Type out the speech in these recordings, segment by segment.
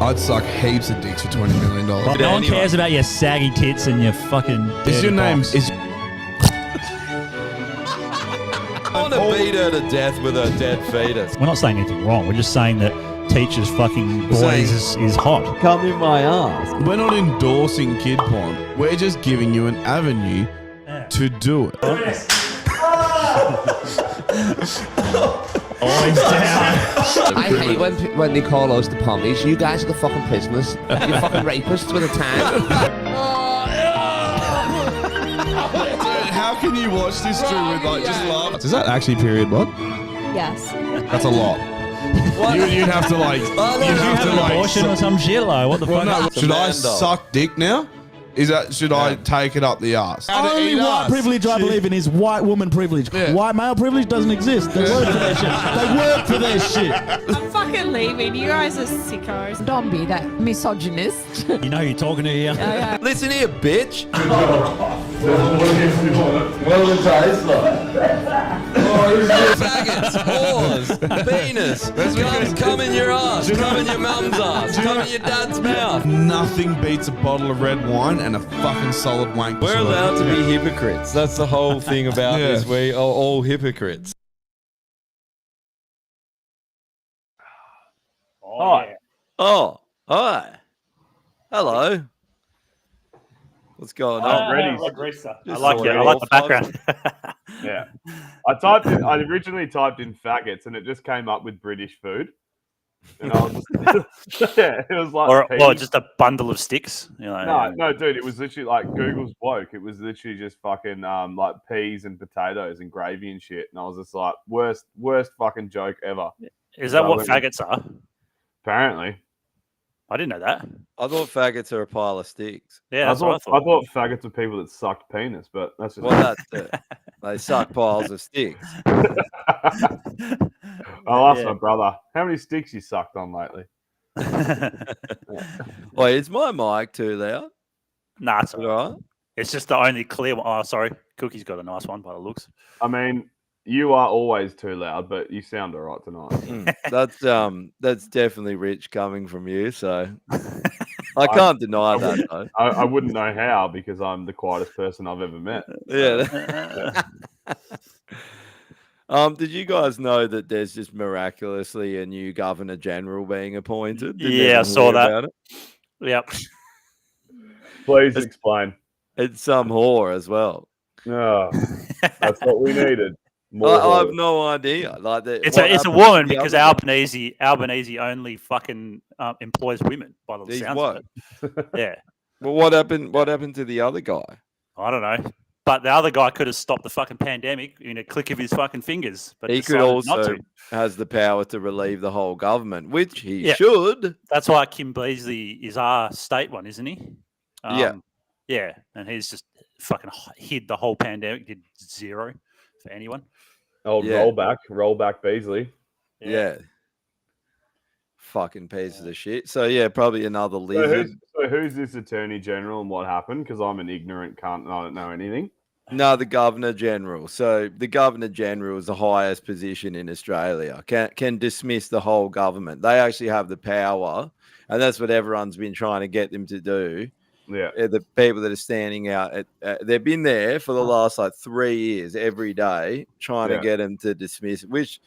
I'd suck heaps of dicks for $20 million. Well, no one cares about your saggy tits and your fucking. Is your name? I want to beat her to death with her dead fetus. We're not saying anything wrong. We're just saying that teachers fucking boys is hot. Come in my ass. We're not endorsing kid porn. We're just giving you an avenue to do it. Always down. I hate when they call us the pommies. You guys are the fucking prisoners. You fucking rapists with a tag. How can you watch this through with like just laugh? Is that actually period blood? Yes. That's a lot. You'd have to like. You have an abortion or some shit, like what the fuck? No, should I suck dick now? Should I take it up the ass? Only white privilege I believe in is white woman privilege. Yeah. White male privilege doesn't exist. They work for their shit. They work for their shit. I'm fucking leaving. You guys are sickos. Don't be that misogynist. You know who you're talking to here. Yeah. Listen here, bitch. Faggots, whores, penis. Come in your ass. Come in your mum's ass. Come in your dad's mouth. Nothing beats a bottle of red wine and a fucking solid wank. We're allowed to be hypocrites. That's the whole thing about Yeah. this. We are all hypocrites. Oh, hi. Hello. What's going on? Ready. Just I like saw it. I all like the five. background. Yeah. I originally typed in faggots and it just came up with British food. And I was just, yeah, it was like or peas. just a bundle of sticks. You know. No, dude, it was literally like Google's woke. It was literally just fucking like peas and potatoes and gravy and shit. And I was just like, worst fucking joke ever. Is that So what I went- faggots are? Apparently. I didn't know that. I thought faggots are a pile of sticks. Yeah, I that's what I thought thought. faggots were people that sucked penis, but that's just Well, that's it. They suck piles of sticks. I'll ask Yeah. my brother, how many sticks you sucked on lately? Wait, is my mic too loud? Nah, it's Is it all right. all right? It's just the only clear one. Oh, sorry. Cookie's got a nice one by the looks. I mean, you are always too loud, but you sound all right tonight. That's definitely rich coming from you, so I can't deny that though. I wouldn't know how because I'm the quietest person I've ever met. Yeah. Did you guys know that there's just miraculously a new governor general being appointed? Did Yeah, I anyone saw hear that. about it? Yep. Please explain. It's some whore as well. Oh, that's what we needed. More I have whores. no idea. Like that, It's what a happened to woman the because other guy? Albanese only fucking employs women by the He's sounds what? of it. Yeah. Well, what happened to the other guy? I don't know. But the other guy could have stopped the fucking pandemic in a click of his fucking fingers. But He could decided not also to. has the power to relieve the whole government, which he Yeah. should. That's why Kim Beazley is our state one, isn't he? Yeah. Yeah, and he's just fucking hid the whole pandemic, did zero for anyone. Oh, Yeah. roll back Beasley. Yeah. Fucking pieces of shit. So yeah, probably another So lizard. who's this attorney general and what happened? Because I'm an ignorant cunt and I don't know anything. No, the Governor General. So the Governor General is the highest position in Australia. Can dismiss the whole government. They actually have the power, and that's what everyone's been trying to get them to do. Yeah. The people that are standing out, they've been there for the last like 3 years, every day, trying Yeah. to get them to dismiss. Which,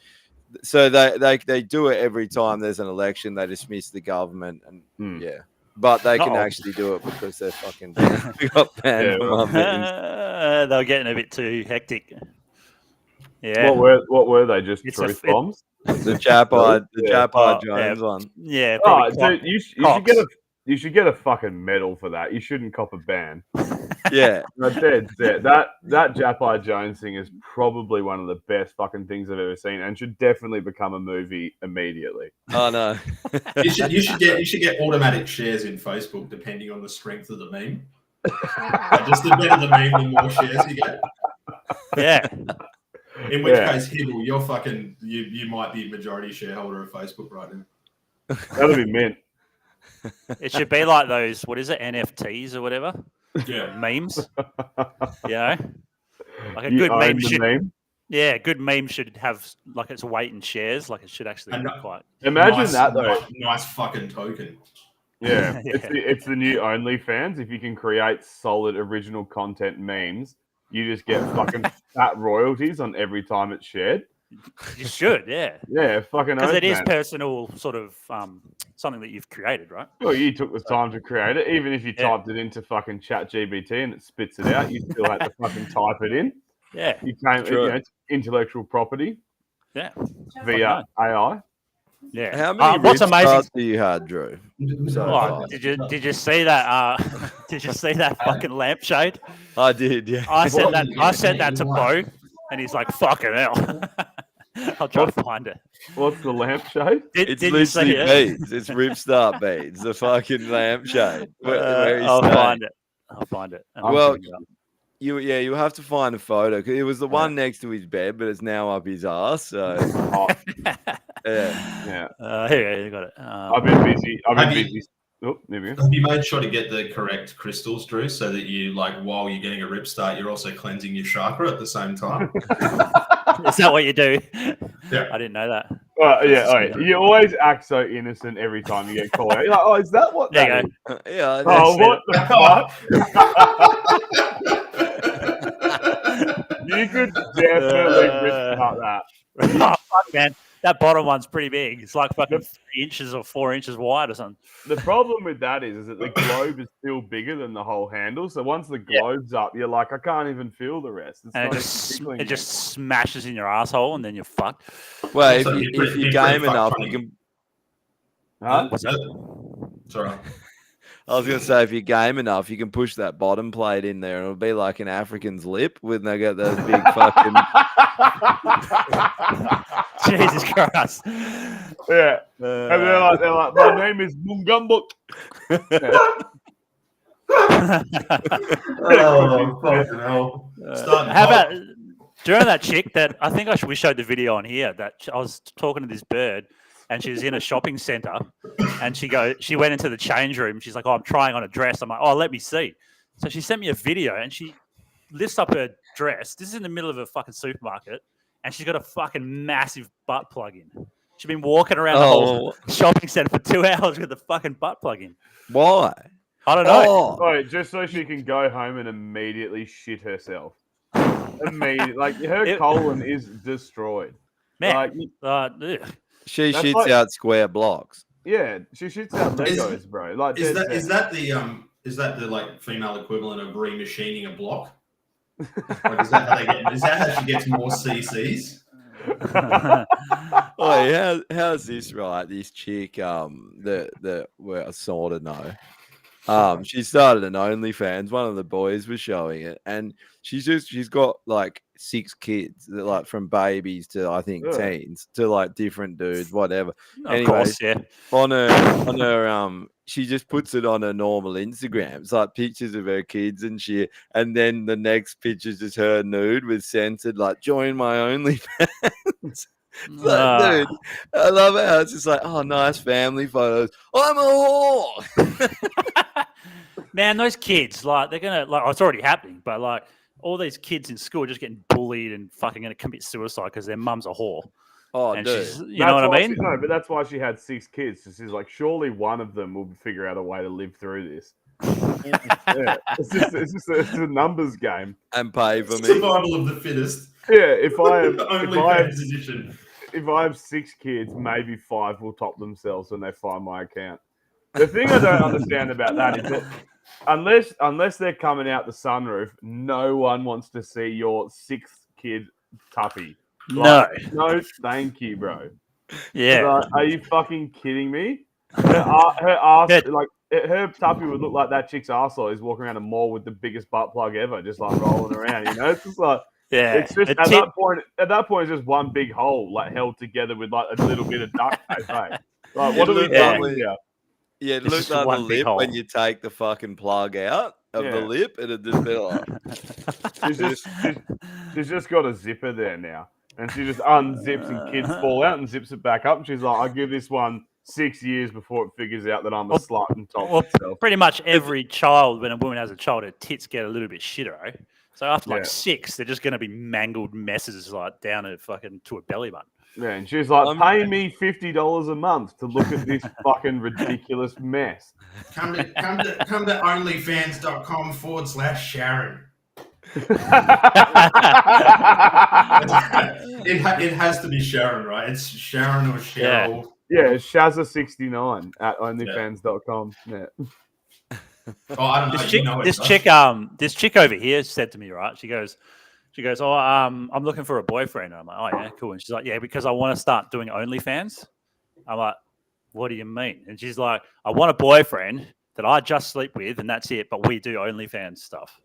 so they do it every time there's an election. They dismiss the government, and yeah. But they can Uh-oh. actually do it because they're fucking we got banned Yeah, from well. our meetings. They were getting a bit too hectic. Yeah. What were they? Just It's truth a- bombs? The Japide Yeah. Jones one. Yeah. Oh, probably dude, you should Cox. get a fucking medal for that. You shouldn't cop a ban. Yeah. No, dead set. That Japai Jones thing is probably one of the best fucking things I've ever seen, and should definitely become a movie immediately. Oh no. You should get automatic shares in Facebook depending on the strength of the meme. Just the better the meme, the more shares you get. Yeah. In which Yeah. case, Hibble, you're fucking you might be majority shareholder of Facebook right now. That'll be mint. It should be like those, what is it, NFTs or whatever? Yeah. Memes. You know? Like a You good own meme the should. meme? Yeah, good meme should have like its weight in shares. Like it should actually And be quite. Imagine that though. Nice fucking token. Yeah, Yeah. it's the new OnlyFans. If you can create solid original content memes, you just get fucking fat royalties on every time it's shared. You should, yeah. Yeah, fucking Because oath, it is man. personal, sort of something that you've created, right? Well, you took the time to create it. Even if you Yeah. typed it into fucking ChatGPT and it spits it out, you still had to fucking type it in. Yeah, You came, True. it's intellectual property yeah, via AI. yeah. How many what's rip amazing? starts do you had, Drew? So Oh, far? did you see that? Did you see that fucking lampshade? I did, yeah. I sent that to Bo, and he's like, "Fucking hell." I'll try to find it. What's the lampshade? It's Did you see literally it? beads. It's Ripstart beads. The fucking lampshade. Where he's I'll staying. find it. I'll find it. And I'll Well, put it up. you have to find a photo. 'Cause it was the one next to his bed, but it's now up his ass. So Oh, yeah. yeah. Here you got it. I've been busy. Have you- Oh, there we go. Have you made sure to get the correct crystals, Drew, so that you like while you're getting a rip start, you're also cleansing your chakra at the same time? Is that what you do? Yeah. I didn't know that. Yeah, all right. You always act so innocent every time you get called out. You're like, oh, is that what There that you is? Yeah. Oh, what the fuck? You could definitely rip out that. Oh, fuck, man. That bottom one's pretty big. It's like fucking 3 inches or 4 inches wide or something. The problem with that is that the globe is still bigger than the whole handle. So once the globe's up, you're like, I can't even feel the rest. It's And not it just, tickling it me. just smashes in your asshole, and then you're fucked. Well, if Also, you you're pretty game fucked enough, funny. you can. Huh? What's that? It's all right. I was gonna say, if you game enough, you can push that bottom plate in there, and it'll be like an African's lip when they get those big fucking. Jesus Christ. Yeah. And they're like, my name is Mungumbuk. Oh, fucking hell. Starting How hot. about during that chick that I think we showed the video on here that I was talking to this bird and she was in a shopping center and she went into the change room. She's like, oh, I'm trying on a dress. I'm like, oh, let me see. So she sent me a video and she lifts up her dress. This is in the middle of a fucking supermarket and she's got a fucking massive butt plug in. She's been walking around the whole shopping center for 2 hours with a fucking butt plug in. Why? I don't know. Oh, Wait, just so she can go home and immediately shit herself. Immediately. Like, her colon is destroyed. Man, Like, ugh. she That's shits like- out square blocks. yeah, she shits out Is- Legos, bro. Like, Is dead that set. is that the like female equivalent of remachining a block? Like, is that how they get? Is that how she gets more CCs? Oh, how's this right? This chick, that where I sort of know. She started an OnlyFans. One of the boys was showing it, and she's got like 6 kids, that, like from babies to I think Ugh. teens to like different dudes, whatever. Of Anyways, course, yeah. On her she just puts it on her normal Instagram. It's like pictures of her kids and shit. And then the next picture's just her nude with censored, like, join my OnlyFans. It's like, dude, I love it how it's just like, oh, nice family photos. I'm a whore. Man, those kids, like, they're gonna like. Oh, it's already happening, but like, all these kids in school are just getting bullied and fucking gonna commit suicide because their mum's a whore. Oh, And dude. she's, you know what I mean? No, but that's why she had 6 kids. So she's like, surely one of them will figure out a way to live through this. Yeah, it's a numbers game. And pay for me. Survival of the fittest. Yeah, if I OnlyFans edition. have 6 kids, maybe 5 will top themselves when they find my account. The thing I don't understand about that is that unless they're coming out the sunroof, no one wants to see your 6th kid tuppy. No. No, thank you, bro. Yeah. Like, are you fucking kidding me? Her ass, Yeah. like her tuppy would look like that chick's arsehole is walking around a mall with the biggest butt plug ever, just like rolling around. You know, it's just like Yeah. it's just A at tit- that point, it's just one big hole like held together with like a little bit of duct tape. Hey? Like, what are we Yeah. doing here? Yeah, it It's looks just like the one big lip hole. when you take the fucking plug out of the Yeah. lip, and it just be like, She's just got a zipper there now, and she just unzips and kids fall out and zips it back up. And she's like, "I'll give this one 6 years before it figures out that I'm a slut and tops Well, itself." pretty much every child, when a woman has a child, her tits get a little bit shitter, right? So after like Yeah. 6, they're just going to be mangled messes like down to fucking to a belly button. Yeah, and she's like, I'm- pay me $50 a month to look at this fucking ridiculous mess. Come to onlyfans.com/Sharon. It has to be Sharon, right? It's Sharon or Cheryl. Yeah, Shazza69 at onlyfans.com. Yeah. Oh, I don't know. This You chick, know it this does. chick over here said to me, right? She goes, oh, I'm looking for a boyfriend. And I'm like, oh yeah, cool. And she's like, yeah, because I want to start doing OnlyFans. I'm like, what do you mean? And she's like, I want a boyfriend that I just sleep with, and that's it. But we do OnlyFans stuff.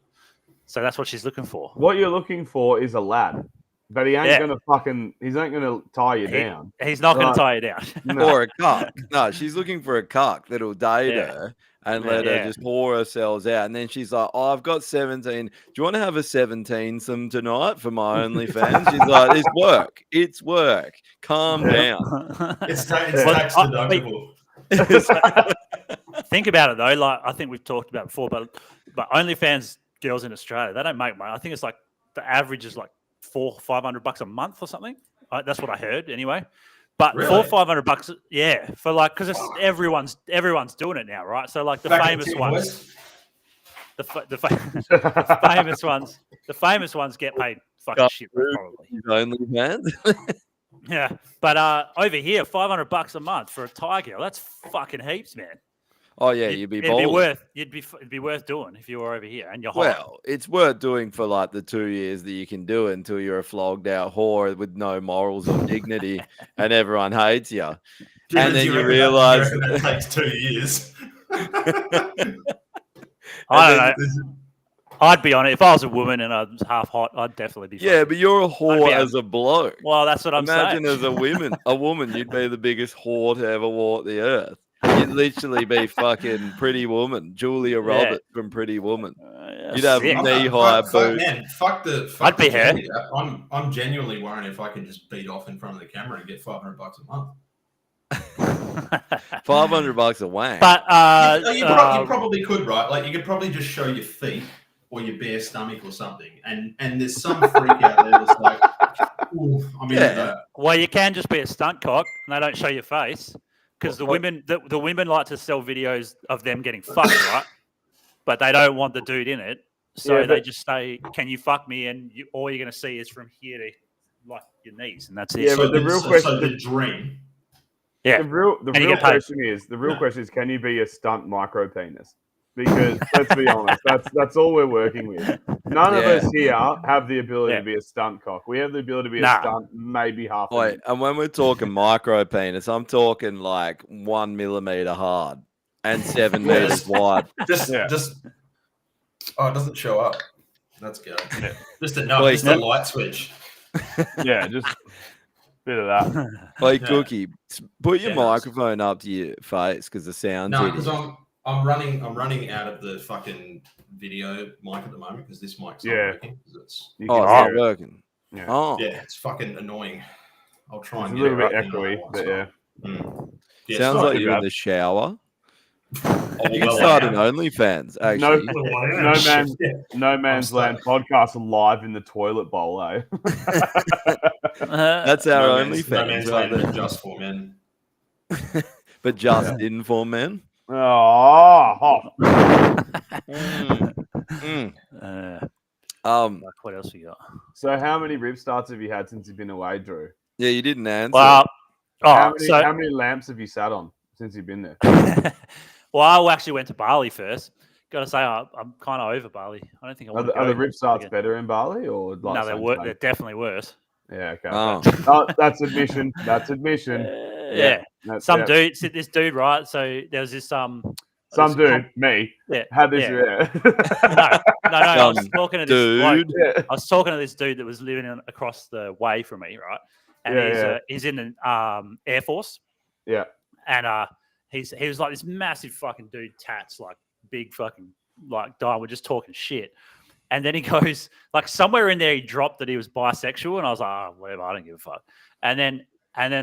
So that's what she's looking for. What you're looking for is a lad, but he ain't Yeah. gonna he's ain't gonna tie you down. He's not going Right. to tie you down. No. Or a cock. No, she's looking for a cock that'll date Yeah. her and let her just whore herself out. And then she's like, oh, I've got 17. Do you want to have a 17-some tonight for my OnlyFans? She's like, it's work. It's work. Calm down. It's Well, tax deductible. Think about it though. Like I think we've talked about before, but OnlyFans girls in Australia, they don't make money. I think it's like the average is like $400-500 a month or something. That's what I heard anyway. But Really? $400-500, yeah, for like because everyone's doing it now, right? So like the Back famous to ones, boys. the famous ones get paid fucking shit probably. OnlyFans. Yeah, but over here, $500 a month for a Thai girl, that's fucking heaps, man. Oh yeah, you'd be bold. It'd be worth doing if you were over here and you're hot. Well, it's worth doing for like the 2 years that you can do it until you're a flogged out whore with no morals or dignity and everyone hates you. And then you realize that takes 2 years. I don't know. I'd be on it if I was a woman and I was half hot. I'd definitely be. Yeah, but you're a whore be as a bloke. Well, that's what I'm Imagine saying. as a woman, you'd be the biggest whore to ever walk the earth. You'd literally be fucking Pretty Woman, Julia Roberts from Pretty Woman. You'd have sick. knee-high Fuck, boots. man, fuck the. I'd be her. I'm genuinely worrying if I can just beat off in front of the camera and get $500 a month. $500 a wank. But you probably could, right? Like you could probably just show your feet or your bare stomach or something, and there's some freak out there that's like, ooh, I'm into that. Well, you can just be a stunt cock and they don't show your face because the women like to sell videos of them getting fucked, right? But they don't want the dude in it, so they just say, "Can you fuck me?" And all you're going to see is from here to like your knees, and that's it. Yeah, but the real question, so the dream. Yeah, the real And you real get paid. question is, can you be a stunt micro penis? Because let's be honest, that's all we're working with. None of us here have the ability to be a stunt cock. We have the ability to be a stunt, maybe half. Wait, and when we're talking micro penis, I'm talking like 1 millimeter hard and 7 meters wide. Just oh, it doesn't show up. That's good. Just a Wait, just a light switch. Yeah, just a bit of that. Like Cookie, put your microphone up to your face because the sound's No, hitting. because I'm running out of the fucking video mic at the moment because this mic's not working. It's not working. Yeah. Oh, yeah, it's fucking annoying. I'll try It's and a get little it bit right echoey, but yeah. Yeah, sounds it's like not you're in too the shower. bad. You can start an OnlyFans, actually. No man's land podcast live in the toilet bowl, eh? That's our No OnlyFans man's right land there. just for men. But just in for men. Oh, Like what else we got? So how many rib starts have you had since you've been away, Drew? Yeah, you didn't answer. Well, how many lamps have you sat on since you've been there? Well, I actually went to Bali first. Got to say, I'm kind of over Bali. I don't think I want to go. Are the rib starts better in Bali or like No, they're definitely worse. Yeah, okay. Oh. That's admission. That's admission. Yeah. That's- Some yeah. dude, this dude, right? So there was this Some dude, me, had this. Yeah. No. I was talking to this dude. bloke. I was talking to this dude that was living across the way from me, right? And he's in the Air Force. Yeah. And he was like this massive fucking dude, tats, like big fucking like guy. We're just talking shit. And then he goes, like somewhere in there, he dropped that he was bisexual, and I was like, oh, whatever, I don't give a fuck. And then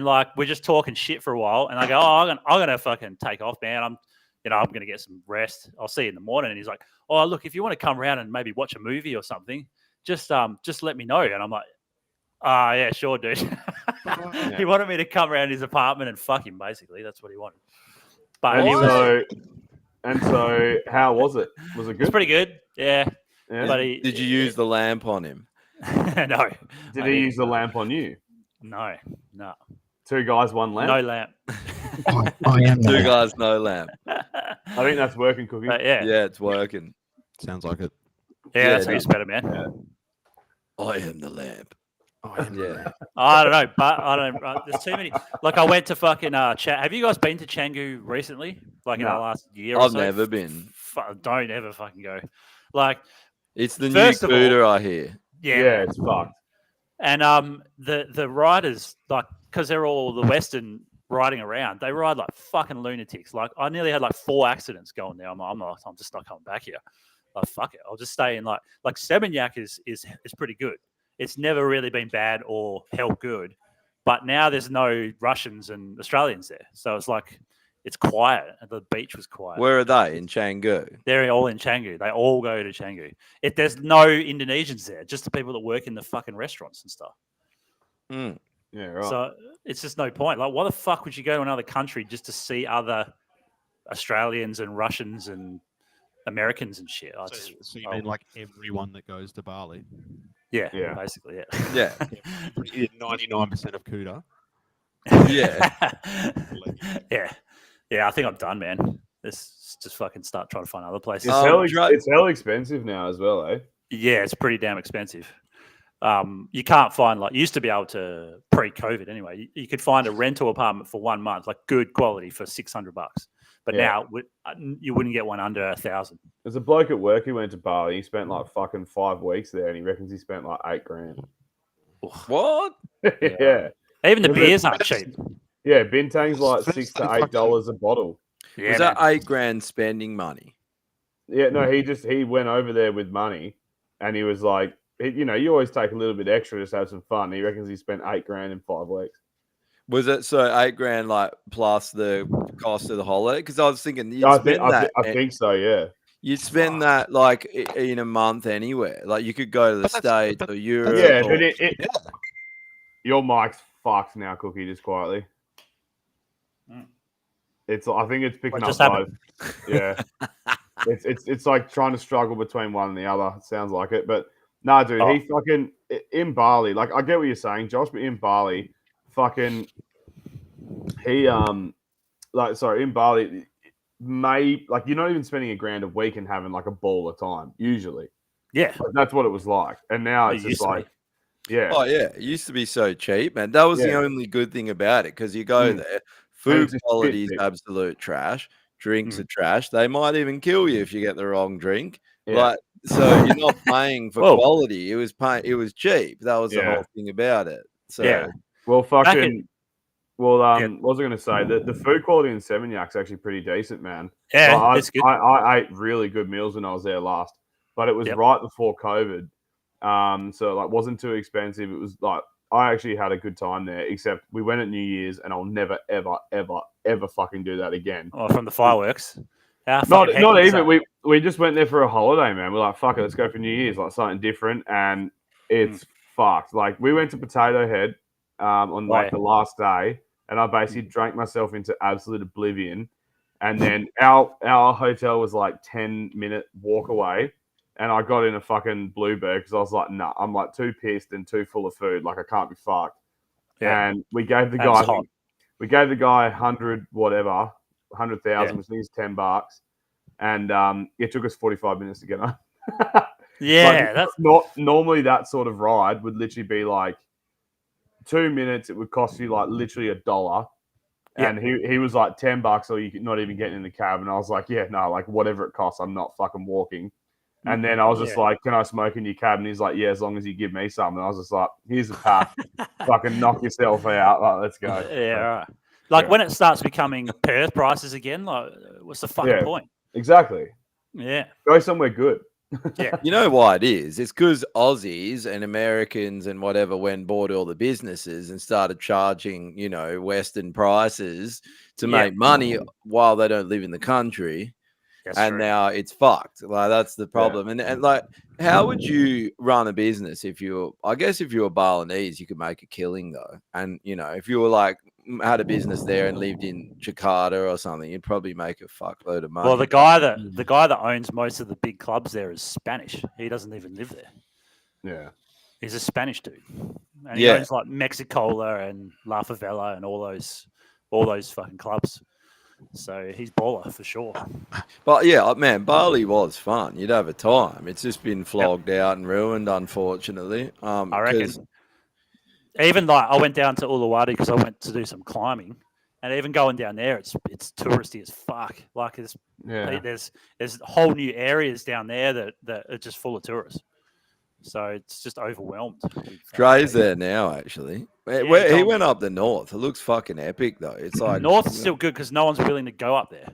like we're just talking shit for a while, and I go, oh, I'm gonna fucking take off, man. I'm gonna get some rest. I'll see you in the morning. And he's like, oh, look, if you want to come around and maybe watch a movie or something, just let me know. And I'm like, yeah, sure, dude. He wanted me to come around his apartment and fuck him. Basically, that's what he wanted. But so how was it? Was it good? It's pretty good. Yeah. But Did you use the lamp on him? No. Did he use the lamp on you? No. 2 guys, 1 lamp. No lamp. I am 2 guys, no lamp. I think that's working, Cookie. But yeah. Yeah, it's working. Sounds like it. Yeah, that's no. much better, man. I am the lamp. Yeah. I don't know, but I don't. There's too many. Like I went to fucking Have you guys been to Canggu recently? Like in the last year? Or I've so? never been. Don't ever fucking go. Like It's the new First of all- scooter, I hear. Yeah, it's fucked. And the riders, like, because they're all the Western riding around, they ride like fucking lunatics. Like I nearly had like 4 accidents going there. I'm just not coming back here. Like fuck it, I'll just stay in like Seminyak is pretty good. It's never really been bad or held good, but now there's no Russians and Australians there, so it's like it's quiet. And the beach was quiet. Where are they? In Canggu? They're all in Canggu. They all go to Canggu. There's no Indonesians there, just the people that work in the fucking restaurants and stuff. Mm. Yeah, right. So it's just no point. Like, why the fuck would you go to another country just to see other Australians and Russians and Americans and shit? So you mean like everyone that goes to Bali? Yeah, Yeah. basically, yeah. Yeah. 99% of Kuta. Yeah. Yeah, I think I'm done, man. Let's just fucking start trying to find other places. It's hell expensive now as well, eh? Yeah, it's pretty damn expensive. You can't find, like, you used to be able to pre-COVID anyway. You could find a rental apartment for 1 month, like good quality, for $600. But now you wouldn't get one under 1,000. There's a bloke at work who went to Bali. He spent like fucking 5 weeks there, and he reckons he spent like $8,000. What? Yeah. Even the beers aren't cheap. Yeah, Bintang's like $6 to $8 a bottle. Yeah, Was that $8,000 spending money? Yeah, no, he went over there with money, and he was like, you always take a little bit extra just to have some fun. He reckons he spent $8,000 in 5 weeks. Was it so $8,000 like plus the cost of the holiday? Because I was thinking I think so. Yeah, you'd spend that like in a month anywhere. Like you could go to the States or Europe. Yeah, but your mic's fucked now, Cookie. Just quietly. I think it's picking up both. Yeah, it's like trying to struggle between one and the other. It sounds like it, but no, dude, he fucking in Bali. Like I get what you're saying, Josh, but in Bali. Fucking, in Bali, you're not even spending $1,000 a week and having like a ball of time. Usually, yeah, that's what it was like. And now it's just like, yeah, oh yeah, it used to be so cheap, man. That was the only good thing about it because you go there, food quality is absolute trash, drinks are trash. They might even kill you if you get the wrong drink. Like, so you're not paying for quality. It was cheap. That was the whole thing about it. So yeah. Well, fucking. What was I going to say? The food quality in Semenyak's actually pretty decent, man. Yeah, it's good. I ate really good meals when I was there last, but it was right before COVID, so like wasn't too expensive. It was like I actually had a good time there. Except we went at New Year's, and I'll never, ever, ever, ever fucking do that again. Oh, from the fireworks. Not even. We just went there for a holiday, man. We're like, fuck it, let's go for New Year's, like something different, and it's fucked. Like we went to Potato Head. On like the last day, and I basically drank myself into absolute oblivion. And then our hotel was like 10-minute walk away, and I got in a fucking Bluebird because I was like, nah, I'm like too pissed and too full of food, like I can't be fucked. Yeah. And we gave the guy 100 whatever, 100,000, which means $10, and it took us 45 minutes to get home. Yeah, that's not normally that sort of ride would literally be like 2 minutes. It would cost you like literally $1, and he was like $10, or you could not even get in the cab. And I was like, yeah, no, like whatever it costs, I'm not fucking walking. And then I was just like, can I smoke in your cab? And he's like, yeah, as long as you give me some. And I was just like, here's a pack, fucking knock yourself out. Like, let's go. Yeah, right. Like when it starts becoming Perth prices again, like what's the fucking point? Exactly. Yeah, go somewhere good. Yeah, you know why it is? It's because Aussies and Americans and whatever went bought all the businesses and started charging, Western prices to make money while they don't live in the country. That's and true. now it's fucked. Like that's the problem. And like, how would you run a business if you were? I guess if you were Balinese, you could make a killing though. And you know, if you were like had a business there and lived in Jakarta or something, you'd probably make a fuckload of money. Well, the guy that owns most of the big clubs there is Spanish. He doesn't even live there. Yeah. He's a Spanish dude, and he owns like Mexicola and La Favela and all those fucking clubs. So he's baller for sure. But yeah, man, Bali was fun. You'd have a time. It's just been flogged out and ruined, unfortunately. I reckon. Even like I went down to Uluwatu because I went to do some climbing, and even going down there, it's touristy as fuck. Like there's whole new areas down there that are just full of tourists. So it's just overwhelmed. Dre's there now, actually. Yeah, he went up the north. It looks fucking epic, though. It's like north is still good because no one's willing to go up there.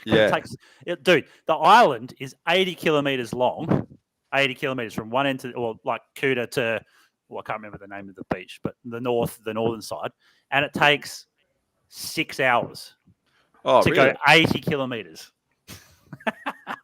Yeah. Dude, the island is 80 kilometers long. 80 kilometers from one end to, or like Kuta to, well, I can't remember the name of the beach, but the northern side, and it takes 6 hours to go 80 kilometers.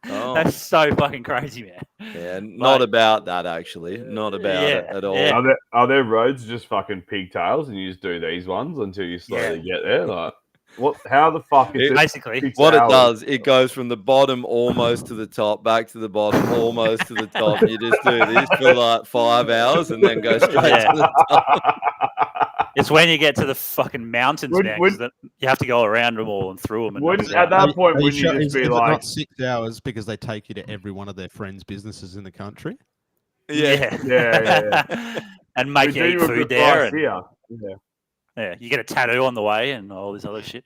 That's so fucking crazy, man. Yeah, not about that actually. Not about it at all. Yeah. Are there roads just fucking pigtails and you just do these ones until you slowly get there? Like, what? How the fuck is it? Basically, what it does, it goes from the bottom almost to the top, back to the bottom, almost to the top. You just do this for like 5 hours and then go straight to the top. It's when you get to the fucking mountains now, 'cause you have to go around them all and through them. And At that point, wouldn't you just be like, not 6 hours because they take you to every one of their friends' businesses in the country? Yeah. And make you eat food there. And, yeah, you get a tattoo on the way and all this other shit.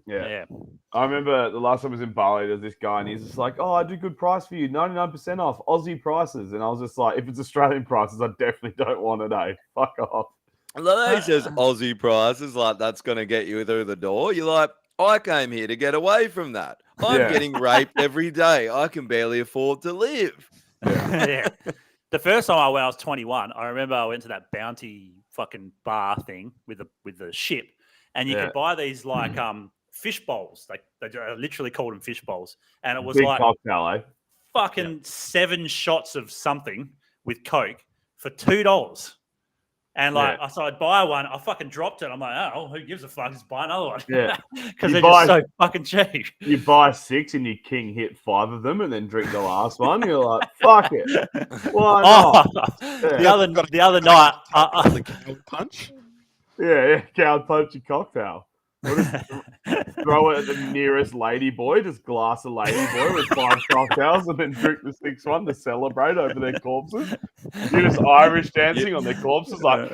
Yeah. I remember the last time I was in Bali, there's this guy and he's just like, "Oh, I do good price for you, 99% off, Aussie prices." And I was just like, if it's Australian prices, I definitely don't want it, eh? Fuck off. Like he says Aussie prices, like that's going to get you through the door. You're like, I came here to get away from that. I'm getting raped every day. I can barely afford to live. Yeah. The first time I went, I was 21. I remember I went to that Bounty fucking bar thing with the ship, and you could buy these like fish bowls. Like they literally called them fish bowls, and it was big like cocktail, eh? fucking 7 shots of something with Coke for $2. And like, so I'd buy one, I fucking dropped it. I'm like, oh, who gives a fuck? Just buy another one. Yeah. Because they're just so fucking cheap. You buy 6 and you king hit 5 of them and then drink the last one. You're like, fuck it. Why not? The other night, the cow punch. Yeah, cow punch a cocktail. We'll just throw it at the nearest lady boy, just glass a lady boy with 5 cocktails and then drink the 6th one to celebrate over their corpses. You're just Irish dancing on their corpses. Like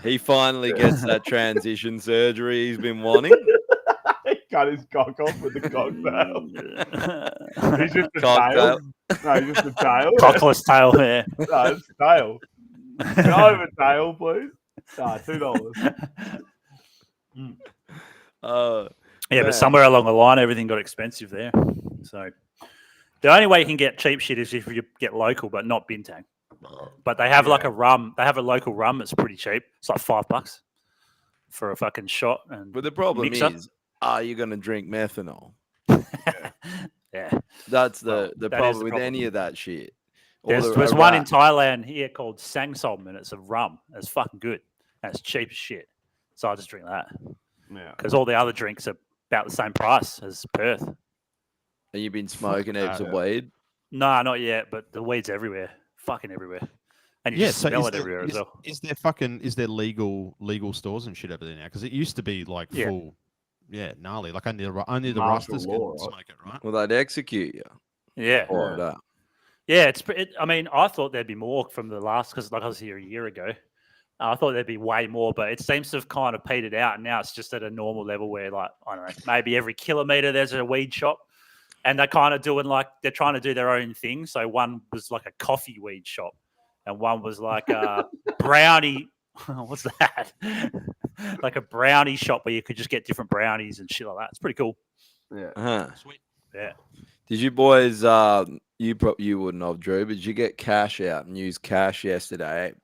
he finally gets that transition surgery he's been wanting. He cut his cock off with the cocktail. He's just a Cocktail. tail. No, he's just a tail. Cockless tail, yeah. No, it's a tail. Go over tail, please. $2. But somewhere along the line, everything got expensive there. So the only way you can get cheap shit is if you get local, but not Bintang. But they have like a rum. They have a local rum that's pretty cheap. It's like $5 for a fucking shot. But the problem is, are you going to drink methanol? Yeah, that's the problem with any of that shit. There's one in Thailand here called Sangsom, and it's a rum. It's fucking good. And it's cheap as shit. So I just drink that. Yeah, because all the other drinks are about the same price as Perth. Have you been smoking heaps of weed? No, not yet, but the weed's everywhere. Fucking everywhere. And you just smell it everywhere as well. Is there legal stores and shit over there now? Because it used to be like full, gnarly. Like only the Rastas can smoke it, right? Well, they'd execute you. Yeah. Yeah, I mean, I thought there'd be more from the last, because like I was here a year ago. I thought there'd be way more, but it seems to have kind of petered out. And now it's just at a normal level where, like, I don't know, maybe every kilometer there's a weed shop. And they're kind of doing they're trying to do their own thing. So one was like a coffee weed shop, and one was like a brownie. What's that? Like a brownie shop where you could just get different brownies and shit like that. It's pretty cool. Yeah. Sweet. Yeah. Did you boys, you wouldn't have, Drew, but did you get cash out and use cash yesterday?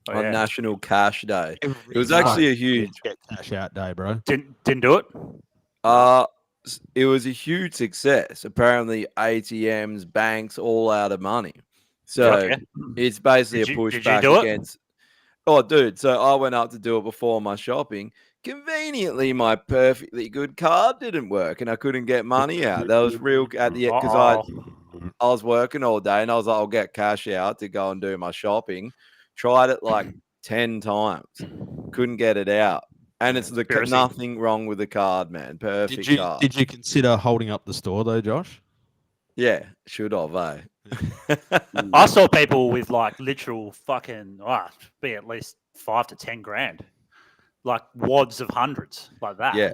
On National Cash Day. It was actually a huge get cash out day, bro. Didn't do it. it was a huge success. Apparently, ATMs, banks, all out of money. So Okay. it's basically Did a you pushback do it? against. Oh, dude! So I went up to do it before my shopping. Conveniently, my perfectly good card didn't work, and I couldn't get money out. That was real at the end because I was working all day, and I was like, I'll get cash out to go and do my shopping. Tried it like 10 times, couldn't get it out. And it's nothing wrong with the card, man. Perfect card. Did you consider holding up the store though, Josh? Yeah, should have, eh? I saw people with like literal fucking be at least 5 to 10 grand, like wads of hundreds, like that. Yeah.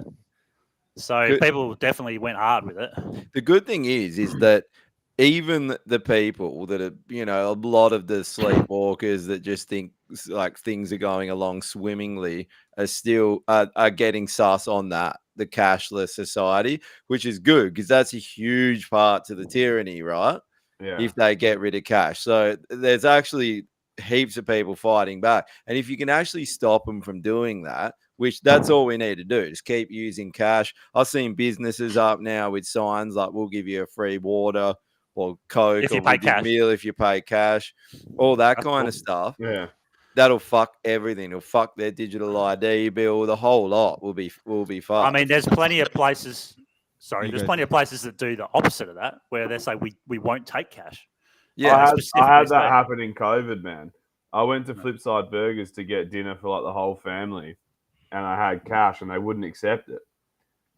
So people definitely went hard with it. The good thing is that even the people that are, a lot of the sleepwalkers that just think like things are going along swimmingly are still are getting sus on that, the cashless society, which is good because that's a huge part to the tyranny, right? Yeah. If they get rid of cash. So there's actually heaps of people fighting back. And if you can actually stop them from doing that, which that's all we need to do, just keep using cash. I've seen businesses up now with signs like we'll give you a free water or Coke if you or pay we'll give cash. meal if you pay cash, all that kind of stuff. Yeah. That'll fuck everything. It'll fuck their digital ID bill. The whole lot will be fucked. I mean, there's plenty of places. There's plenty of places that do the opposite of that, where they say we won't take cash. Yeah, I had that happen in COVID, man. I went to Flipside Burgers to get dinner for like the whole family, and I had cash, and they wouldn't accept it.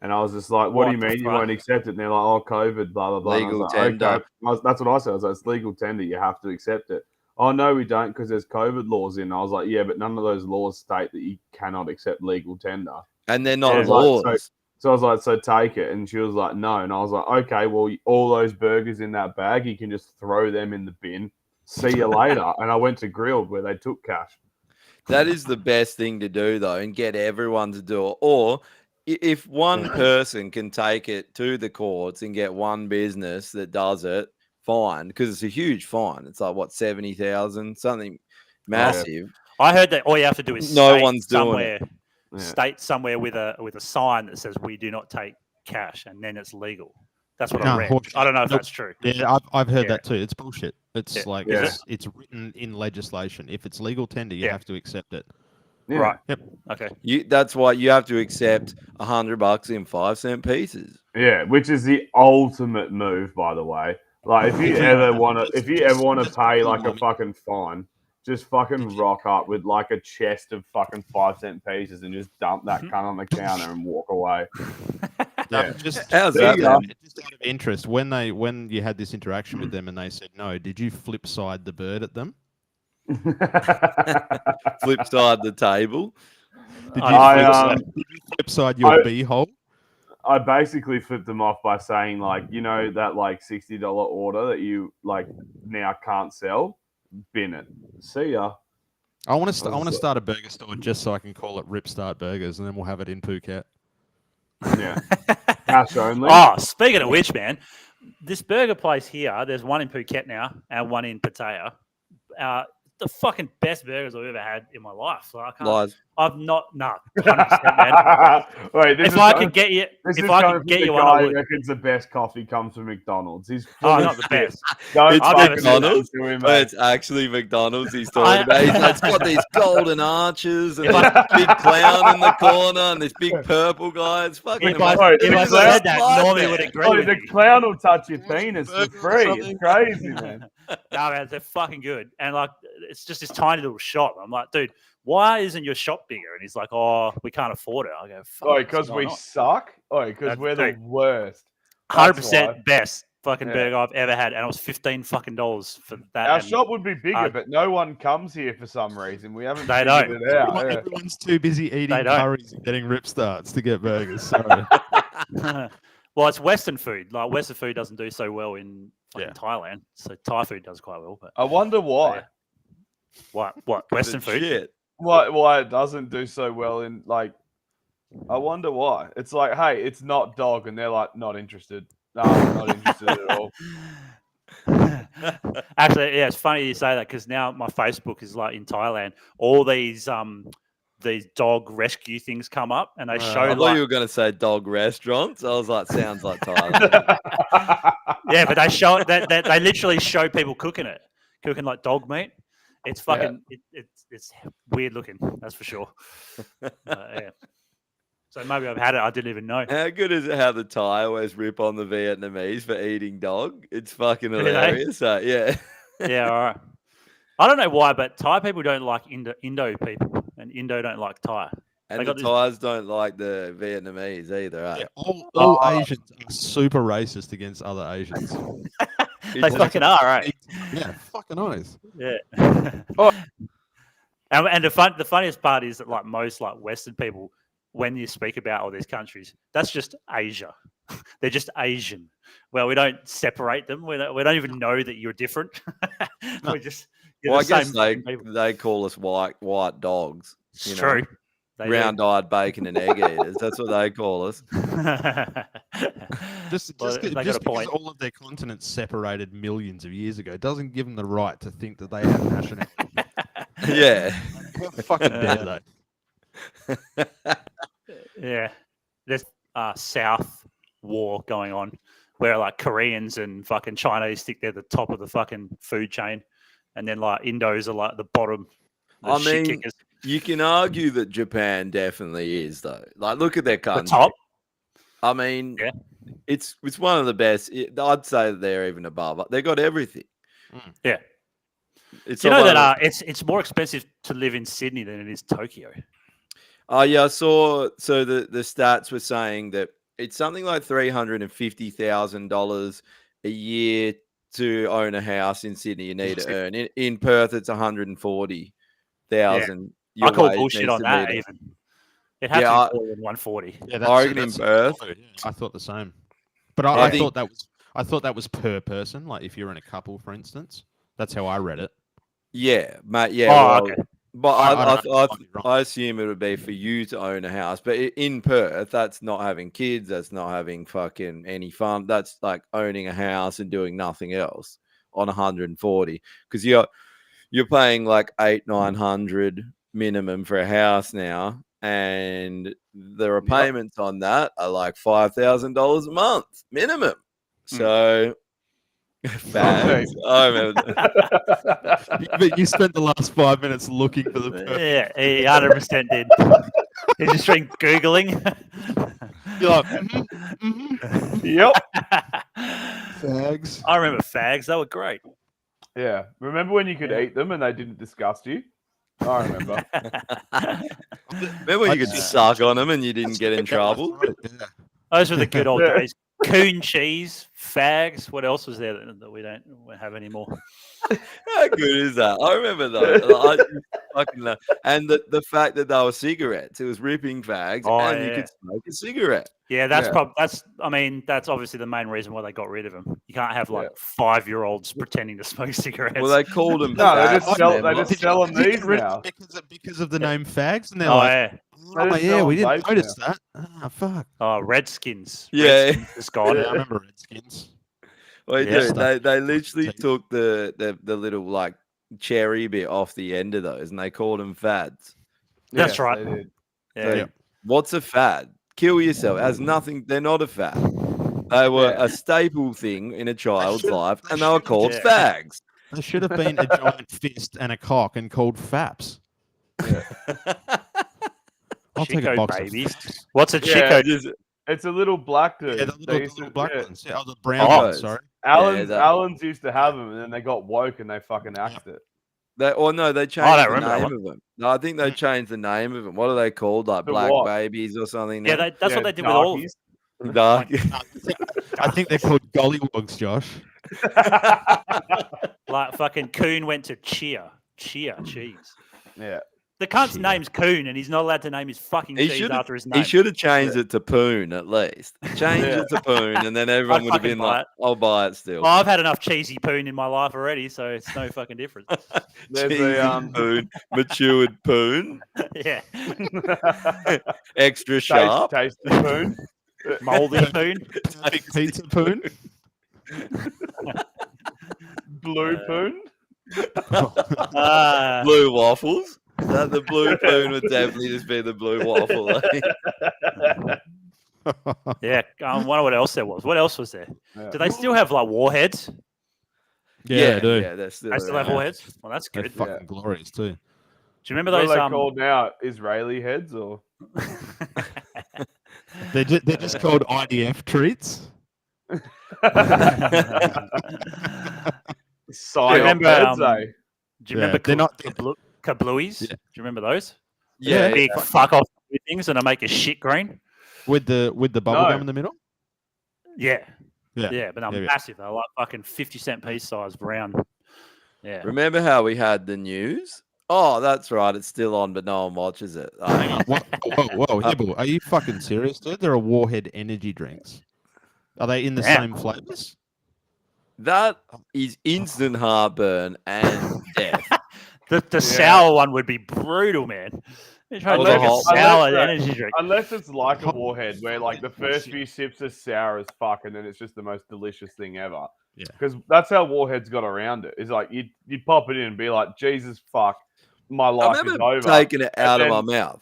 And I was just like, "What do you mean you won't accept it?" And they're like, "Oh, COVID, blah blah blah." Legal tender. Okay. That's what I said. I was like, "It's legal tender. You have to accept it." Oh no, we don't because there's COVID laws in. I was like, "Yeah, but none of those laws state that you cannot accept legal tender." And they're not laws. So I was like, "So take it," and she was like, "No," and I was like, "Okay, well, all those burgers in that bag, you can just throw them in the bin. See you later." And I went to Grilled where they took cash. That is the best thing to do, though, and get everyone to do it. Or if one person can take it to the courts and get one business that does it, fine, because it's a huge fine. It's like, what, 70,000? Something massive. I heard that all you have to do is no one's doing it. State somewhere with a sign that says we do not take cash, and then it's legal. That's what I read. I don't know if that's true. Yeah, I've heard that too. It's bullshit. It's it's written in legislation. If it's legal tender, you have to accept it. Yeah. Right. Yep. Okay. That's why you have to accept $100 in 5-cent pieces. Yeah, which is the ultimate move, by the way. Like if you ever want to pay like a fucking fine, just fucking rock up with like a chest of fucking 5-cent pieces and just dump that cunt on the counter and walk away. Just how's that? Just out of interest, when you had this interaction with them and they said no, did you flip side the bird at them? Flip side the table. Did you flip side your beehole? I basically flipped them off by saying like, that like $60 order that you like now can't sell, bin it. See ya. I want to start a burger store just so I can call it Rip Start Burgers, and then we'll have it in Phuket. Yeah. Cash only. Oh, speaking of which, man, this burger place here, there's one in Phuket now and one in Pattaya. The fucking best burgers I've ever had in my life. Like, Lies. I've not, 100%, man. Wait, if I could get you, one, I would. Reckons the best coffee comes from McDonald's. He's not the best. It's McDonald's, but it's actually McDonald's he's talking about. It's got these golden arches and a big clown in the corner and this big purple guy. It's fucking if I said that, normally would agree with the me. clown will touch your penis for free. It's crazy, man. No, man, they're fucking good. And like, it's just this tiny little shop. I'm like, dude, why isn't your shop bigger? And he's like, oh, we can't afford it. I go, fuck. Oh, because we suck? Oh, because we're the worst. 100% best fucking burger I've ever had. And it was $15 fucking for that. Our shop would be bigger, but no one comes here for some reason. We haven't figured it out. Everyone's too busy eating curries and getting Rip Starts to get burgers. Sorry. Well, it's Western food. Like, Western food doesn't do so well in Thailand. So Thai food does quite well. But I wonder why. What? Western food? Shit. Why it doesn't do so well in, like, I wonder why. It's like, hey, it's not dog, and they're like, not interested. No, I'm not interested at all. Actually, yeah, it's funny you say that because now my Facebook is like in Thailand. All these these dog rescue things come up, and they show. I thought you were going to say dog restaurants. I was like, sounds like Thailand. Yeah, but they show it. They literally show people cooking like dog meat. It's fucking. It's weird looking. That's for sure. Yeah. So maybe I've had it. I didn't even know. How good is it how the Thai always rip on the Vietnamese for eating dog? It's fucking hilarious. Yeah. Yeah, all right. I don't know why, but Thai people don't like Indo people, and Indo don't like Thai. And the Thais don't like the Vietnamese either, right? Yeah, all Asians are super racist against other Asians. They fucking are, right? Yeah, fucking eyes. Yeah. And the funniest part is that like most like Western people, when you speak about all these countries, that's just Asia. They're just Asian. Well, we don't separate them. We don't even know that you're different. We just. Well, I guess they call us white dogs. It's true. Round-eyed bacon and egg eaters. That's what they call us. Just because all of their continents separated millions of years ago doesn't give them the right to think that they have nationality. Yeah. How fucking dare they? Yeah. There's South War going on where like Koreans and fucking Chinese think they're the top of the fucking food chain. And then like Indos are like the bottom. I mean, you can argue that Japan definitely is though. Like, look at their country. The top. I mean, it's one of the best. I'd say that they're even above. They got everything. Yeah. It's you know that it's more expensive to live in Sydney than it is Tokyo. Oh yeah, I saw. So the stats were saying that it's something like $350,000 a year to own a house in Sydney. You need to earn. In Perth, it's $140,000. I call bullshit on that. Even it has to be more than 140. Yeah, I reckon in Perth. I thought the same, but I thought that was per person. Like if you're in a couple, for instance, that's how I read it. Yeah, mate. Yeah. Okay. But I assume it would be for you to own a house. But in Perth, that's not having kids. That's not having fucking any fun. That's like owning a house and doing nothing else on 140. Because you're paying like $800-900 minimum for a house now, and the repayments on that are like $5,000 a month minimum. So. Fags. I remember. But you spent the last 5 minutes looking for the. Yeah, he 100% did. He's just been Googling. You're like, Yep. fags. I remember fags. They were great. Yeah. Remember when you could eat them and they didn't disgust you? I remember. Remember when you could suck on them and you didn't get in trouble? Those were the good old days. Coon cheese, fags. What else was there that we don't have anymore? How good is that? I remember those. And the fact that they were cigarettes, it was ripping fags, and you could smoke a cigarette. Yeah, that's obviously the main reason why they got rid of them. You can't have 5-year-olds pretending to smoke cigarettes. Well, they called them. No, they just sell them these now because of the name fags, and they're we didn't notice that. Ah, fuck. Oh, Redskins. Yeah, it's gone. I remember Redskins. Well, they literally took the little like cherry bit off the end of those, and they called them fads. That's right. So, what's a fad? Kill yourself. It has nothing. They're not a fad. They were a staple thing in a child's life, and they were called fags. There should have been a giant fist and a cock and called faps. I'll take a box baby. of fists. What's a Chico? It's a little black dude. Yeah, the little black ones. Yeah, the brown ones, sorry. Allen's used to have them, and then they got woke and they fucking axed it. They changed the name of them. No, I think they changed the name of them. What are they called? Like black babies or something? Yeah, that's what they did with all of them. Dark. I think they're called gollywogs, Josh. Like fucking Coon went to Chia cheese. Yeah. The cunt's name's Coon, and he's not allowed to name his fucking cheese after his name. He should have changed it to Poon at least. Change it to Poon, and then everyone would have been like, "I'll buy it still." Oh, I've had enough cheesy Poon in my life already, so it's no fucking difference. There's Poon, matured Poon. Yeah. Extra sharp. Tasty Poon. Moldy Poon. Big pizza Poon. Blue Poon. Blue waffles. That the blue spoon would definitely just be the blue waffle. Yeah, I wonder what else there was. What else was there? Yeah. Do they still have like warheads? Yeah, I do. Yeah, they're still They still have around. warheads. Well, that's They're good. fucking glorious too. Do you remember What those? are they called now? Israeli heads or? They're just called IDF treats. Psyop remember, heads, do eh? you remember they're not- kablooies? Yeah. Do you remember those? Yeah, Big fuck off things, and they make a shit green. with the bubble No. gum in the middle. Yeah, Yeah. but they're Yeah. massive. They're like fucking 50-cent piece size round. Yeah. Remember how we had the news? Oh, that's right. It's still on, but no one watches it. Oh, Hang on. Whoa, Hibble, are you fucking serious, dude? There are Warhead energy drinks. Are they in the Damn. same flavors? that is instant heartburn and death. The sour one would be brutal, man. You're trying to Or the make a hot- sour unless- energy drink. Unless it's like a warhead, where like the first few sips are sour as fuck, and then it's just the most delicious thing ever. Yeah. Because that's how warheads got around it. Is like you'd pop it in and be like, Jesus fuck, my I life is remember over. taking it out And of my mouth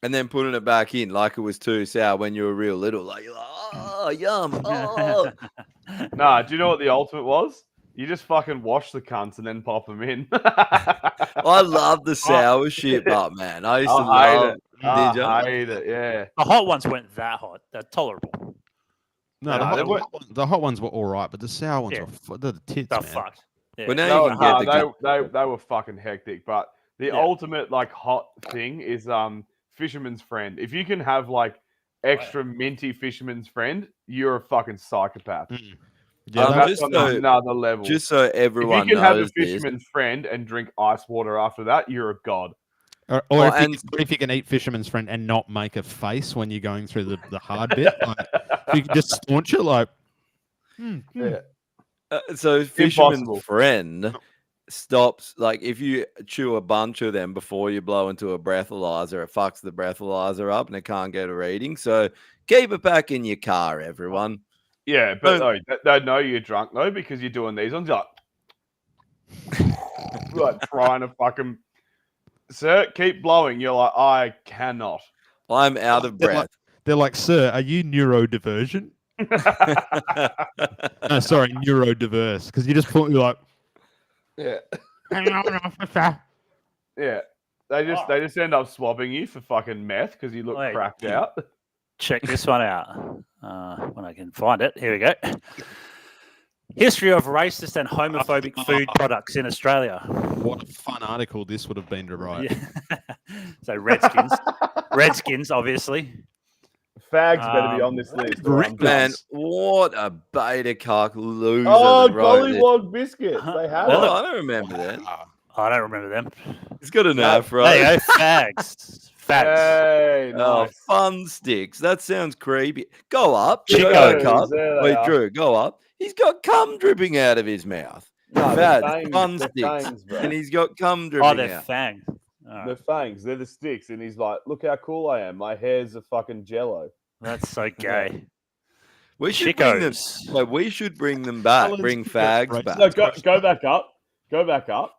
and then putting it back in like it was too sour when you were real little. Like, you're like, oh, yum. Oh. Nah, do you know what the ultimate was? You just fucking wash the cunts and then pop them in. I love the sour shit, but man, I used to I hate love it. I Did ya? hate it. Yeah. The hot ones weren't that hot. They're tolerable. No, Nah, the hot ones were all right, but the sour ones Yeah. they're the tits, They're man. fucked. Yeah. But now They you were, can get the hard. They were fucking hectic. But the Yeah. ultimate like hot thing is Fisherman's Friend. If you can have like extra minty Fisherman's Friend, you're a fucking psychopath. Yeah, Um, that- That's just on so- another level. Just so if you everyone can have a knows this. Fisherman's Friend and drink ice water after that, you're a god. or Oh, if, and- if you can eat Fisherman's Friend and not make a face when you're going through the hard bit, like, you can just staunch it like. Yeah. So Fisherman's Impossible. Friend stops, like if you chew a bunch of them before you blow into a breathalyzer, it fucks the breathalyzer up and it can't get a reading. So keep it back in your car, everyone. Yeah, but they know you're drunk though because you're doing these ones. You're like trying to fucking, sir, keep blowing. You're like, I cannot. I'm out of They're like- breath. They're like, sir, are you neurodivergent? No, sorry, neurodiverse. Because you just put me like, Yeah, hang on, officer. yeah. They just end up swabbing you for fucking meth because you look Wait. cracked out. Check this one out when I can find it. Here we go. History of racist and homophobic food products in Australia. What a fun article this would have been to write. Yeah. So Redskins, obviously. Fags better be on this list. or I'm Man, done. what a beta cock loser. Oh, that wrote this. Gollywog biscuits. They have Oh, it. I don't remember that. I don't remember them. It's got an afro. There you go. Fags. Fags. Hey, Oh, nice. fun sticks. That sounds creepy. Go up. Chico. Go cup. There they Wait, are. Drew, go up. He's got cum dripping out of his mouth. No, Fads, they're fangs, fun they're sticks. fangs, bro. And he's got cum Oh, dripping they're out. fangs. All right. The fangs, they're the sticks, and he's like, "Look how cool I am. My hair's a fucking jello." That's so gay. We should bring them. Chicos. No, we should bring them back. Alan's Bring got fags back. No, go back up. Go back up.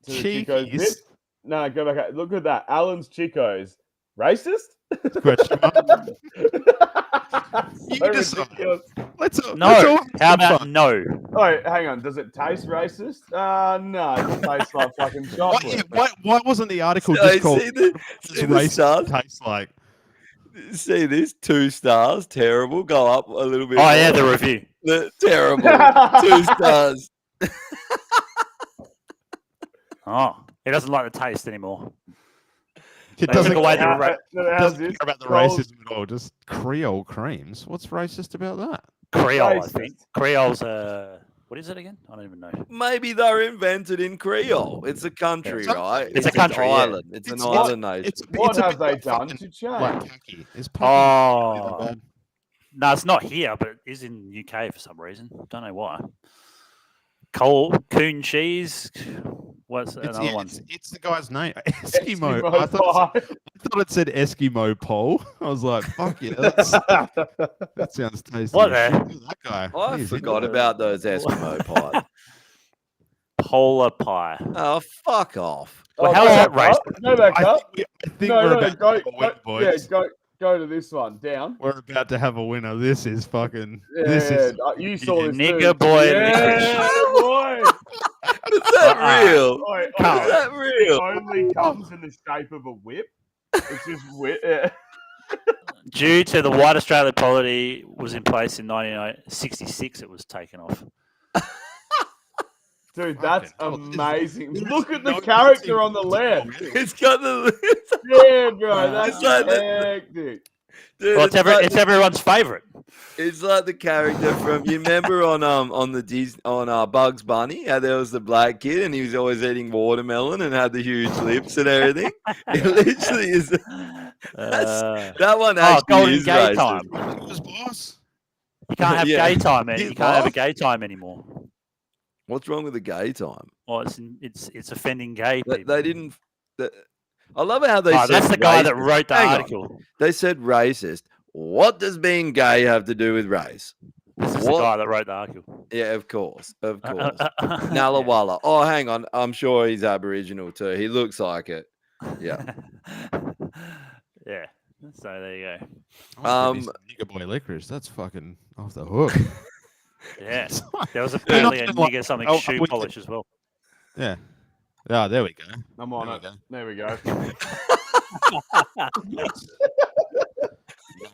To the Chico's Cheekies. bit. No, go back up. Look at that. Alan's Chico's. Racist? Question mark. You So decide. ridiculous. Let's No. all have How some about fun. no? Oh, hang on. Does it taste racist? No, it tastes like fucking chocolate. Why wasn't the article So, just called see the "Race stars? Tastes Like"? See this? 2 stars. Terrible. Go up a little bit. Oh yeah, more. the review. Terrible. 2 stars. Oh, he doesn't like the taste anymore. It They doesn't took away the care, ra- How's doesn't this? care about the Coles- racism at all. Just Creole creams. What's racist about that? Creole, I Racist. think. Creole's what is it again? I don't even know. Maybe they're invented in Creole. It's a country, It's right? it's a country, an yeah. island. It's an island nation. What it's a have bit they like done fucking, to change? like tacky. It's Oh, no, it's not here, but it is in UK for some reason. Don't know why. Coon cheese. What's another one? It's the guy's name. Eskimo. Eskimo I thought pie. it said Eskimo pole. I was like, fuck yeah, that sounds tasty. What as the- shit. Look at that guy. I He's forgot into it. about those Eskimo pies. Polar pie. Oh, fuck off. Well, how is that racist? Go back I up. think we're about to have a winner, Yeah, boys. go to this one. Down. We're about to have a winner. This is fucking. Yeah, this is. you saw this Nigger too. boy Yeah, boy. Is that real? Oi, Is that It real? only comes in the shape of a whip. It's just whip. Yeah. Due to the White Australia policy was in place in 1966, it was taken off. Dude, that's Fucking hell. amazing. There's Look at the no character on the left. It's got the. Yeah, bro, that's It's like the- hectic. Dude, Well, it's everyone's favourite. It's like the character from you remember on the Disney on Bugs Bunny how there was the black kid and he was always eating watermelon and had the huge lips and everything. It literally is. That one actually Golden is Gay racist. Time. It was boss. You can't have Yeah. gay time. He's You can't have a what? gay time anymore. What's wrong with the gay time? Well, it's offending gay They, people. they didn't. I love how they Oh, said that's the guy that racist. wrote the Hang on. article. They said racist. What does being gay have to do with race? This is the What? guy that wrote the article. Yeah, of course, of course. Nallawalla. Oh, hang on. I'm sure he's Aboriginal too. He looks like it. Yeah. Yeah. So there you go. Nigger boy licorice. That's fucking off the hook. Yeah. There was apparently a not like- nigger something oh, shoe we- polish as well. Yeah. Oh, there we go. I'm on There it. we go. There we go.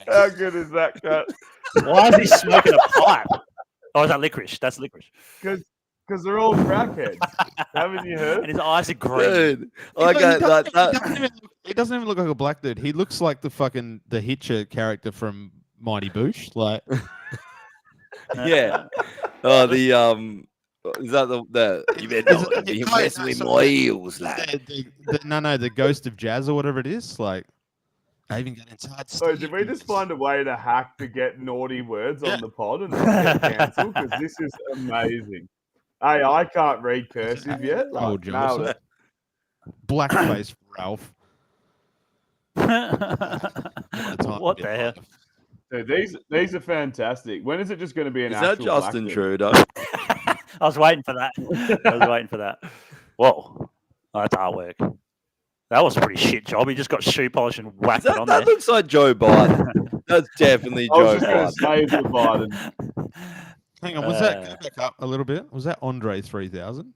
How good is that, cut? Why is he smoking a pipe? Oh, is that licorice? That's licorice. Because they're all crackheads. Haven't you heard? And his eyes are green. Dude, He like doesn't- that. he doesn't even look like a black dude. He looks like the Hitcher character from Mighty Boosh. Like, Yeah. Oh, the is that the you better Is it- not be no, messing no, with sorry. my heels, lad. the Ghost of Jazz or whatever it is. Like, I even got inside. So did we just find a way to hack to get naughty words Yeah. on the pod and not get cancelled? Because this is amazing. Hey, I can't read cursive yet. Like, Old nailed Joseph. it. Blackface Ralph. What the hell? Dude, these are fantastic. When is it just going to be an Is that actual black Justin dude? Trudeau? I was waiting for that. I was waiting for that. Whoa. Oh, that's artwork. That was a pretty shit job. He just got shoe polish and whacked it on That there. looks like Joe Biden. That's definitely I was Joe just going to Biden. say it's Biden. Hang on, was that go back up a little bit? Was that Andre 3000?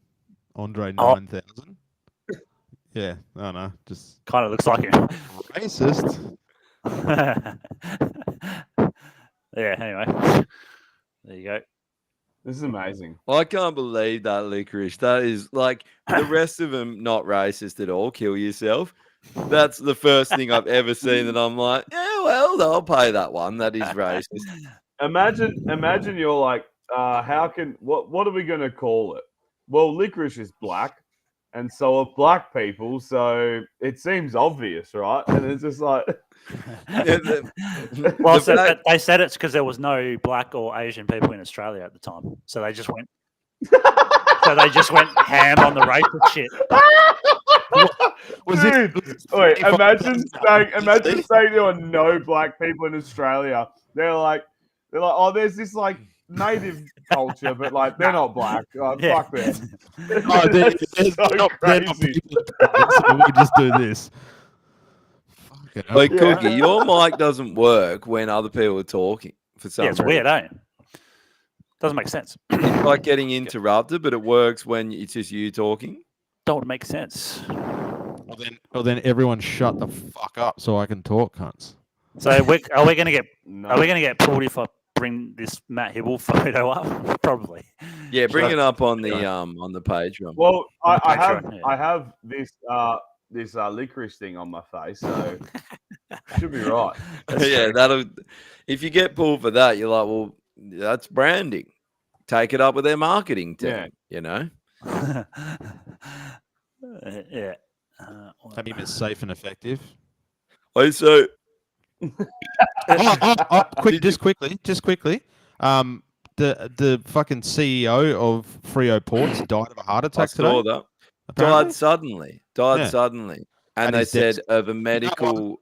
Andre Oh. 9000? Yeah, I don't know, just Kind of looks like him. racist. Yeah, anyway. There you go. This is amazing. I can't believe that licorice. That is like the rest of them not racist at all. Kill yourself. That's the first thing I've ever seen that I'm like, yeah, well, I'll pay that one. That is racist. Imagine you're like, what are we going to call it? Well, licorice is black, and so are black people. So it seems obvious, right? And it's just like, Yeah, Well, the fact- they said it's because there was no black or Asian people in Australia at the time. So they just went ham on the racist shit. dude, wait, imagine saying there are no black people in Australia. They're like, oh, there's this like native culture, but like they're not black. Yeah. Fuck them. Oh, That's so they're not crazy. people, so we just do this. Fucking hell. Like Cookie, your mic doesn't work when other people are talking for some Yeah, it's reason. weird, eh? Doesn't make sense. It's like getting interrupted, but it works when it's just you talking. Don't make sense. Well, then everyone shut the fuck up so I can talk, cunts. So are we going to get No. are we going to get pulled if I bring this Matt Hibble photo up? Probably. Yeah, bring Sure. it up on the Patreon. Well, I have Patreon, yeah. I have this licorice thing on my face, so should be right. Yeah, that'll. If you get pulled for that, you're like, well, that's branding. Take it up with their marketing team. Yeah. You know. Yeah. Have you been safe and effective? So Just quickly. The fucking CEO of Frio Ports died of a heart I attack saw today. that. apparently. Died Yeah. suddenly, and And they his death's- said of a medical.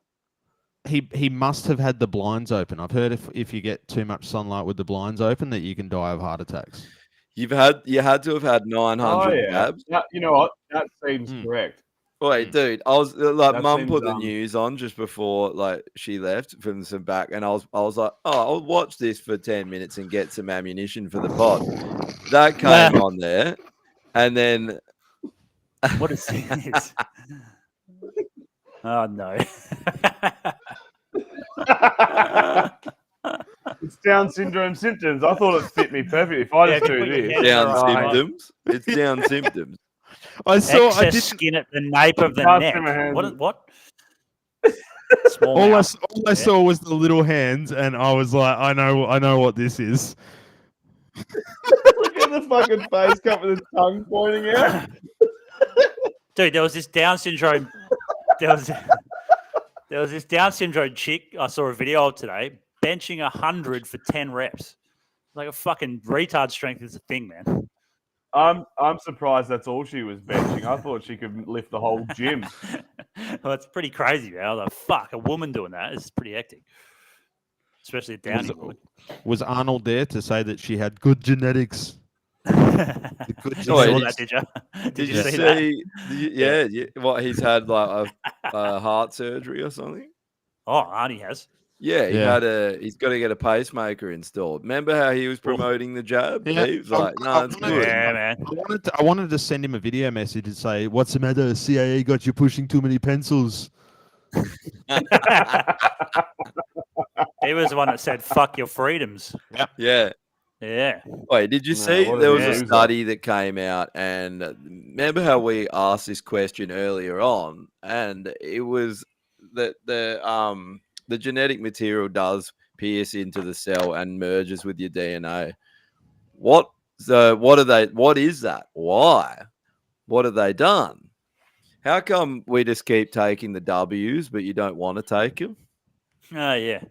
He must have had the blinds open. I've heard if you get too much sunlight with the blinds open that you can die of heart attacks. You had to have had 900 jabs. You know what? That seems correct. Wait, dude, I was like, That Mum seems, put the news on just before like she left from some back, and I was like, oh, I'll watch this for 10 minutes and get some ammunition for the pod. That came on there, and then what is this? Oh no. It's Down syndrome symptoms. I thought it fit me perfectly. If I just do this, Down symptoms. It's Down symptoms. Excess skin at the nape of the neck. What? All I saw was the little hands, and I was like, I know what this is. Look at the fucking face cut with his tongue pointing out. Dude, there was this Down syndrome. There was this Down syndrome chick I saw a video of today, benching 100 for 10 reps. Like a fucking retard strength is a thing, man. I'm surprised that's all she was benching. I thought she could lift the whole gym. Well, it's pretty crazy, man. I was like, fuck, a woman doing that is pretty hectic. Especially a Downey woman. Was Arnold there to say that she had good genetics? Did you see that? Yeah. What, he's had like a heart surgery or something? Oh, Arnie has. Yeah, he's got to get a pacemaker installed. Remember how he was promoting the jab? Yeah. He was like, no, it's good. Yeah, man. I wanted to send him a video message and say, "What's the matter? CIA got you pushing too many pencils." He was the one that said, "Fuck your freedoms." Yeah. Yeah. Wait, did you see there was a study that came out, and remember how we asked this question earlier on, and it was that the genetic material does pierce into the cell and merges with your DNA. What is that? Why? What have they done? How come we just keep taking the W's, but you don't want to take them? Oh, yeah.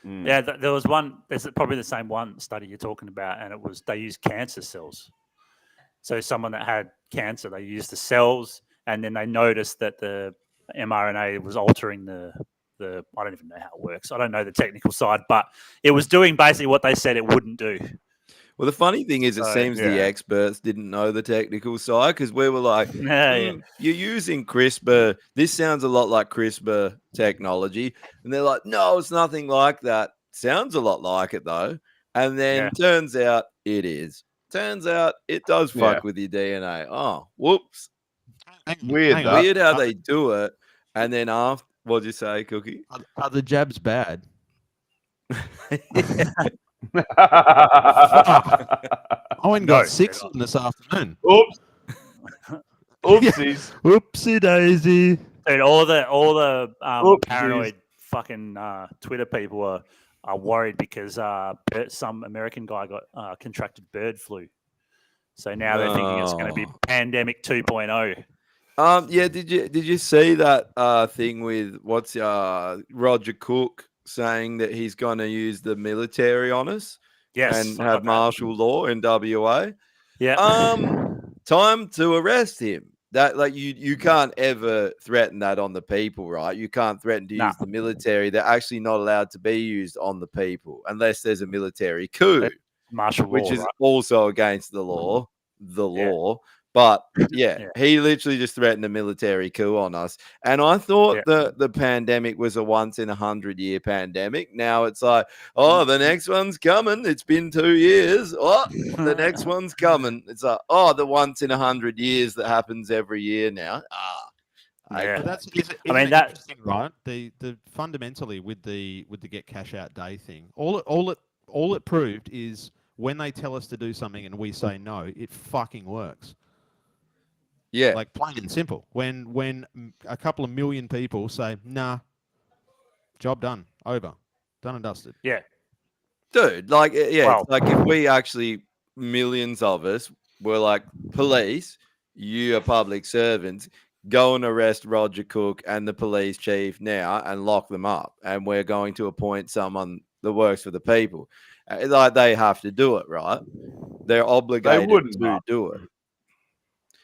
Yeah, there was one, there's probably the same one study you're talking about, and it was they used cancer cells. So someone that had cancer, they used the cells, and then they noticed that the mRNA was altering the I don't even know how it works. I don't know the technical side, but it was doing basically what they said it wouldn't do. Well, the funny thing is, it seems the experts didn't know the technical side, because we were like, you're using CRISPR. This sounds a lot like CRISPR technology. And they're like, no, it's nothing like that. Sounds a lot like it, though. And then turns out it is. Turns out it does fuck with your DNA. Oh, whoops. Weird how they do it. And then after, what'd you say, Cookie? Are the jabs bad? I went and got 6 this afternoon. Oops. Oopsies. Oopsie daisy. Dude, all the paranoid fucking Twitter people are worried because some American guy got contracted bird flu. So now they're thinking it's going to be pandemic 2.0. Yeah, did you see that thing with Roger Cook saying that he's going to use the military on us? Yes, and have martial law in WA. Yeah. Time to arrest him. That like you can't ever threaten that on the people, right? You can't threaten to use the military. They're actually not allowed to be used on the people unless there's a military coup, martial law, which is also against the law. But he literally just threatened a military coup on us. And I thought the pandemic was a once in 100-year pandemic. Now it's like, oh, the next one's coming. It's been 2 years. Oh, the next one's coming. It's like, oh, the once in 100 years that happens every year now. But that's interesting, right? The fundamentally with the get cash out day thing, all it proved is when they tell us to do something and we say no, it fucking works. Yeah, like plain and simple. When a couple of million people say, nah, job done, over, done and dusted. Yeah. Dude, like, like if we actually, millions of us were like, police, you are public servants, go and arrest Roger Cook and the police chief now and lock them up. And we're going to appoint someone that works for the people. Like, they have to do it, right? They're obligated to do it.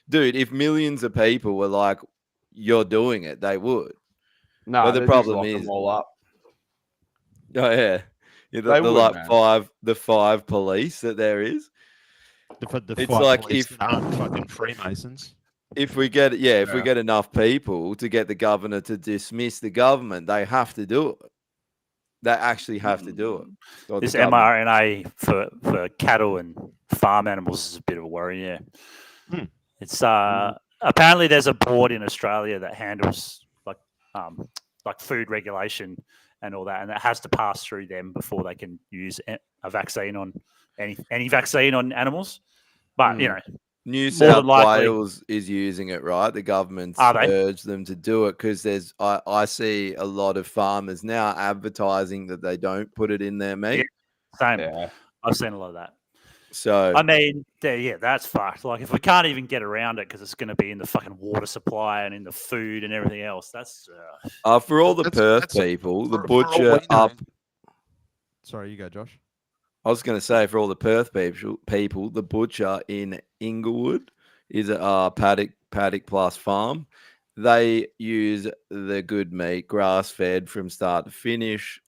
Dude, if millions of people were like, you're doing it, they would. No, but the problem is them all up. Oh yeah. The 5 police that there is. It's like if aren't fucking Freemasons. if we get enough people to get the governor to dismiss the government, they have to do it. They actually have to do it. Or the This government. mRNA for cattle and farm animals is a bit of a worry. Yeah, it's apparently there's a board in Australia that handles like food regulation and all that, and it has to pass through them before they can use a vaccine on any vaccine on animals. But you know, New more South than likely- Wales is using it, right? The government's Are they? urged them to do it because I see a lot of farmers now advertising that they don't put it in their meat. Same. Yeah. I've seen a lot of that. So I mean, that's fucked. Like, if we can't even get around it because it's going to be in the fucking water supply and in the food and everything else, that's for all the That's- Perth that's- people, the for all butcher we know- up. Sorry, you go, Josh. I was going to say, for all the Perth people, the butcher in Inglewood is a paddock plus farm. They use the good meat, grass fed from start to finish.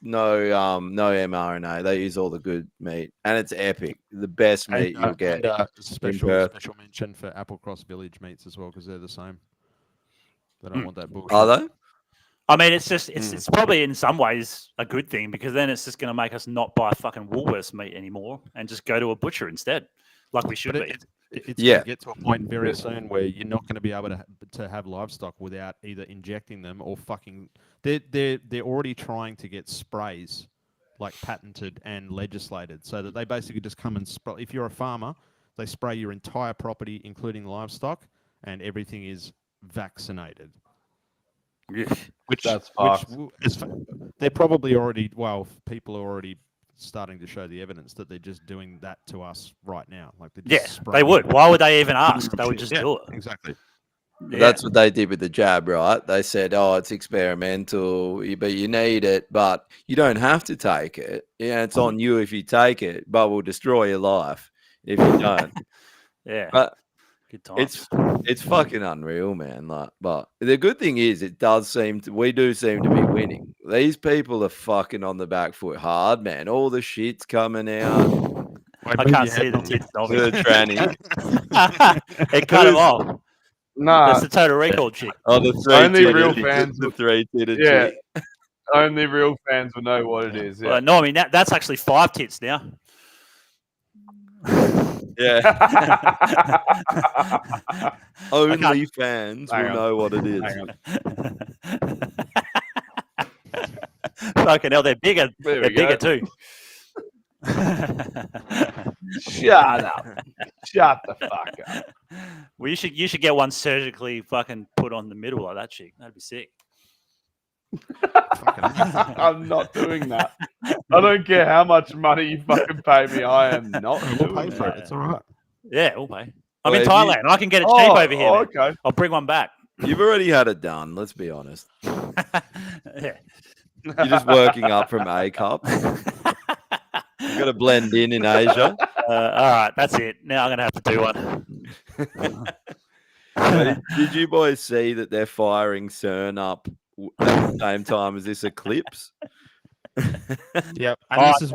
No mRNA. They use all the good meat, and it's epic. The best meat you'll get. Special mention for Applecross Village meats as well, because they're the same. They don't want that bullshit. Are they? I mean, it's just it's probably in some ways a good thing because then it's just going to make us not buy fucking Woolworths meat anymore and just go to a butcher instead, like we should be. It's going to get to a point very soon where you're not going to be able to have livestock without either injecting them or fucking. They're already trying to get sprays like patented and legislated so that they basically just come and spray. If you're a farmer, they spray your entire property, including livestock, and everything is vaccinated. That's fucked. They're probably already, people are already starting to show the evidence that they're just doing that to us right now. Like they're just They would. Why would they even ask? They would just Yeah, do it. Exactly. Yeah. That's what they did with the jab, right? They said, "Oh, it's experimental, but you need it, but you don't have to take it. Yeah, it's on you if you take it, but we'll destroy your life if you don't." Yeah. But Good times. it's fucking unreal, man. Like, but the good thing is, we do seem to be winning. These people are fucking on the back foot hard, man. All the shit's coming out. I can't see the tits. The tranny. It cut him off. Nah, That's the Total Recall chick. Oh, the only real fans. the three-titted Yeah, chick. only real fans will know what it is. Yeah. Well, no, I mean that's actually 5 tits now. Yeah. I Only fans will Hang on. know what it is. Fucking hell, they're bigger. There They're we go. bigger too. Shut up. Shut the fuck up. Well, you should get one surgically fucking put on the middle like that chick. That'd be sick. I'm not doing that. I don't care how much money you fucking pay me. I am not We'll doing pay for it. that. It's all right. Yeah, we'll pay. I'm Well, in if Thailand. I can get it cheap over here. man. Okay. I'll bring one back. You've already had it done, let's be honest. Yeah. You're just working up from A cup. You've got to blend in Asia. All right, that's it. Now I'm going to have to do one. Did you boys see that they're firing CERN up at the same time as this eclipse? Yep. And Oh, this is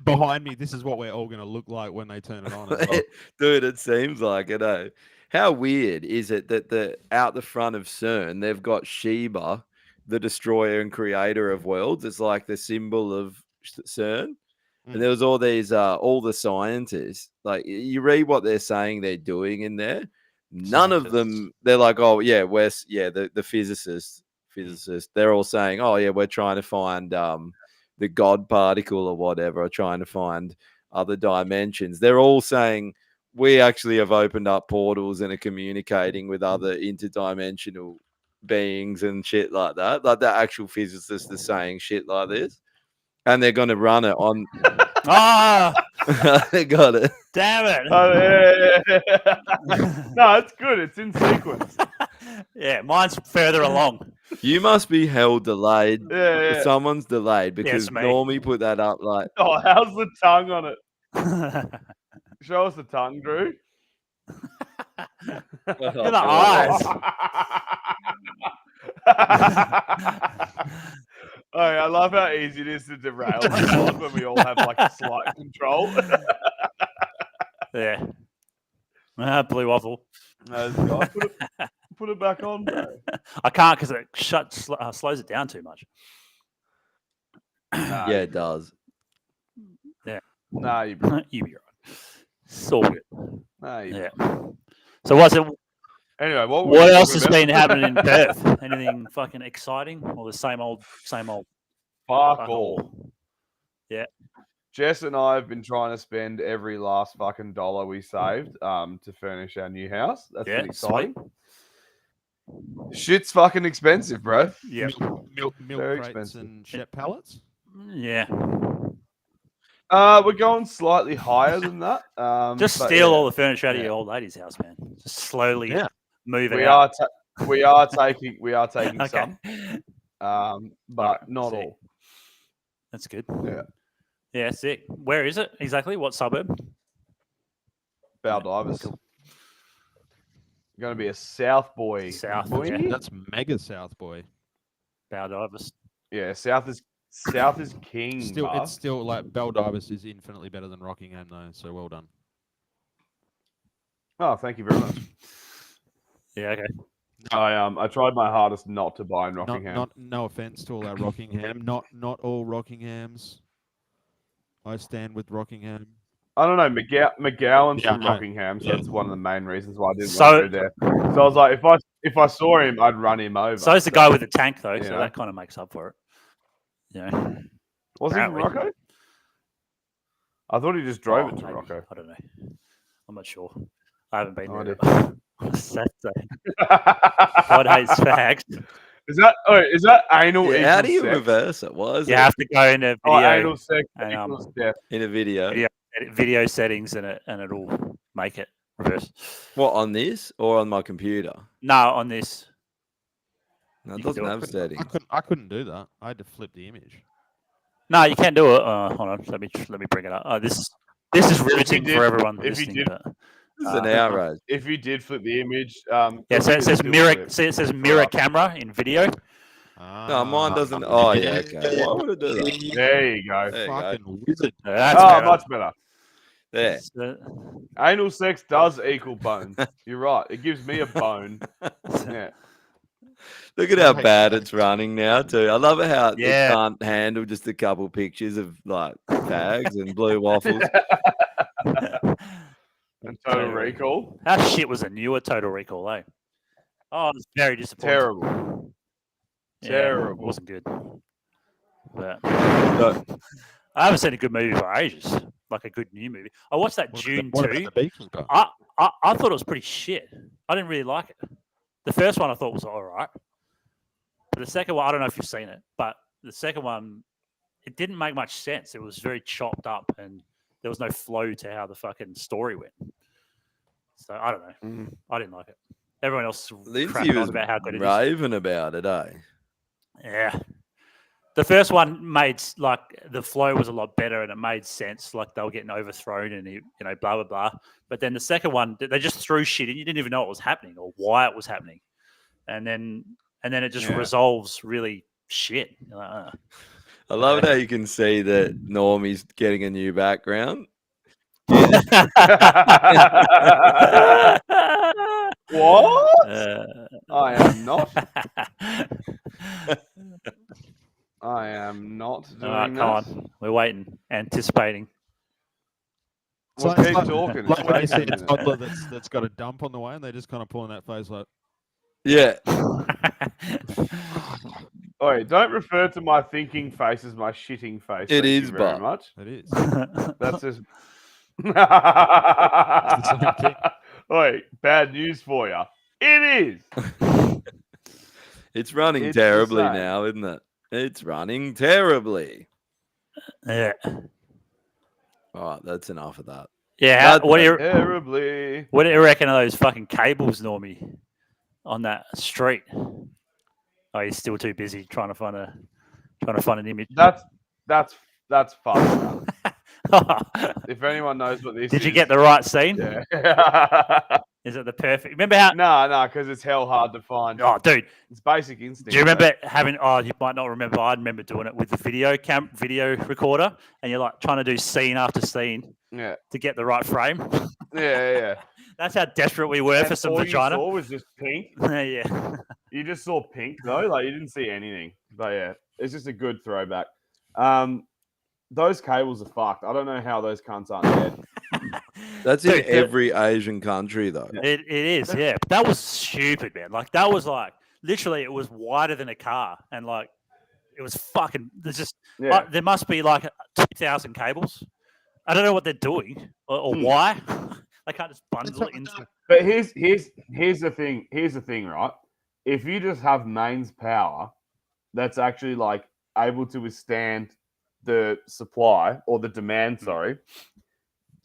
behind me. This is what we're all going to look like when they turn it on. As well. Dude, it seems like it. Eh? How weird is it that out the front of CERN they've got Sheba, the destroyer and creator of worlds? It's like the symbol of CERN. And there was all these all the scientists. Like, you read what they're saying they're doing in there. None of them. They're like, oh yeah, the physicists. They're all saying, oh yeah, we're trying to find the God particle or whatever, or trying to find other dimensions. They're all saying we actually have opened up portals and are communicating with other interdimensional beings and shit like that. Like, the actual physicists are saying shit like this, and they're going to run it on. Ah, They got it. damn it. Oh, yeah. No, it's good. It's in sequence. Yeah, mine's further along. You must be hell delayed. Yeah. Someone's delayed because Yes, mate. Normie put that up like. Oh, how's the tongue on it? Show us the tongue, Drew. Look at the eyes. Oh, I love how easy it is to derail the pod when we all have like a slight control. Yeah. Blue waffle. Put it back on, bro. I can't because it slows it down too much. Yeah, it does. Yeah. Nah, you You be right. So good. Nah, you Yeah. So what's it? Anyway, What else has been happening in Perth? Anything fucking exciting, or the same old? Fuck all. Yeah. Jess and I have been trying to spend every last fucking dollar we saved to furnish our new house. That's been exciting. Sweet. Shit's fucking expensive, bro. Yeah. Milk Very crates expensive. and Shep pallets. Yeah. We're going slightly higher than that. Just but steal yeah. all the furniture out of your old lady's house, man. Just slowly move it We out. are taking Okay. some, but not Sick. all. That's good. Yeah. Yeah, sick. Where is it exactly? What suburb? Baldivis. Cool. Going to be a South boy. South, boy. yeah. That's mega South boy. Baldivis. Yeah, South is king. It's still like Baldivis is infinitely better than Rockingham though. So well done. Oh, thank you very much. Yeah, okay. I tried my hardest not to buy in Rockingham. No offense to all our Rockingham. Not all Rockinghams. I stand with Rockingham. I don't know. McGowan's Yeah, from no. Rockingham, so that's one of the main reasons why I didn't So- want to go there. So I was like, if I saw him, I'd run him over. So it's the guy with the tank, though, so know. that kind of makes up for it. Yeah. Was he from apparently. Rocco? I thought he just drove it to maybe. Rocco. I don't know. I'm not sure. I haven't been No there idea. on a Saturday. God hates fags. Is that anal? Yeah, how do you equals sex? reverse it? What is You it? have to go into Oh, video, anal sex and, equals death. In a video. video, video settings, and it'll make it reverse. What, on this or on my computer? No, on this. No, it You can doesn't do it. have settings. I couldn't do that. I had to flip the image. No, you can do it. Hold on, let me bring it up. This is riveting did- for everyone if you listening. did- But, This is an outrage. If you did flip the image, yeah, so it says mirror camera in video. No, mine doesn't. Oh, yeah, okay. Why would it do that? There you go. There you go. Fucking wizard. That's Oh, better. much better. There. It's, Anal sex does equal bones. You're right. It gives me a bone. Yeah. Look at how bad it's running now, too. I love it how Yeah. it can't handle just a couple pictures of like fags and blue waffles. And Total Recall. How shit was a newer Total Recall, eh? Oh, it was very disappointing. Terrible. Yeah, Terrible. It wasn't good. But No. I haven't seen a good movie for ages. Like a good new movie. I watched that June What about 2. the Beekeeper? I thought it was pretty shit. I didn't really like it. The first one I thought was all right. But the second one, I don't know if you've seen it, but the second one, it didn't make much sense. It was very chopped up and there was no flow to how the fucking story went. So I don't know. I didn't like it. Everyone else Lindsay crapping on was about how good it is. raving about it, eh? Yeah. The first one made like the flow was a lot better and it made sense. Like they were getting overthrown and blah blah blah. But then the second one, they just threw shit and you didn't even know what was happening or why it was happening. And then it just resolves really shit. You're like, I love it how you can see that Normie's getting a new background. What? Uh, I am not. I am not doing all right, that. come on. We're waiting, anticipating. Well, It's keep like- talking. It's Like when they see a 20 minutes. toddler that's got a dump on the way and they just kind of pulling that face like, Yeah. Oi, don't refer to my thinking face as my shitting face. It Thank you is, very but- much. it is. That's just. same thing. Oi, bad news for you. It is. It's running It's the terribly same. now, isn't it? It's running terribly. Yeah. All right, that's enough of that. Yeah. That's What do you Terribly. What do you reckon of those fucking cables, Normie, on that street? Oh, he's still too busy trying to find an image. That's fucked. If anyone knows what this is. Did you get the right scene? Yeah. Is it the perfect? Remember how? No, because it's hell hard to find. Oh, dude, It's basic instinct. do you remember having? Oh, you might not remember. I remember doing it with the video recorder, and you're like trying to do scene after scene, Yeah. to get the right frame. Yeah. That's how desperate we were And for some all vagina. you saw was just pink. Yeah. You just saw pink though, like you didn't see anything. But yeah, it's just a good throwback. Those cables are fucked. I don't know how those cunts aren't dead. That's in Dude, every Asian country, though. It is, yeah. But that was stupid, man. Like that was like literally it was wider than a car, and like it was fucking. There's just there must be like 2,000 cables. I don't know what they're doing or why. They can't just bundle it into. But here's the thing. Here's the thing, right? If you just have mains power, that's actually like able to withstand the supply or the demand. Sorry,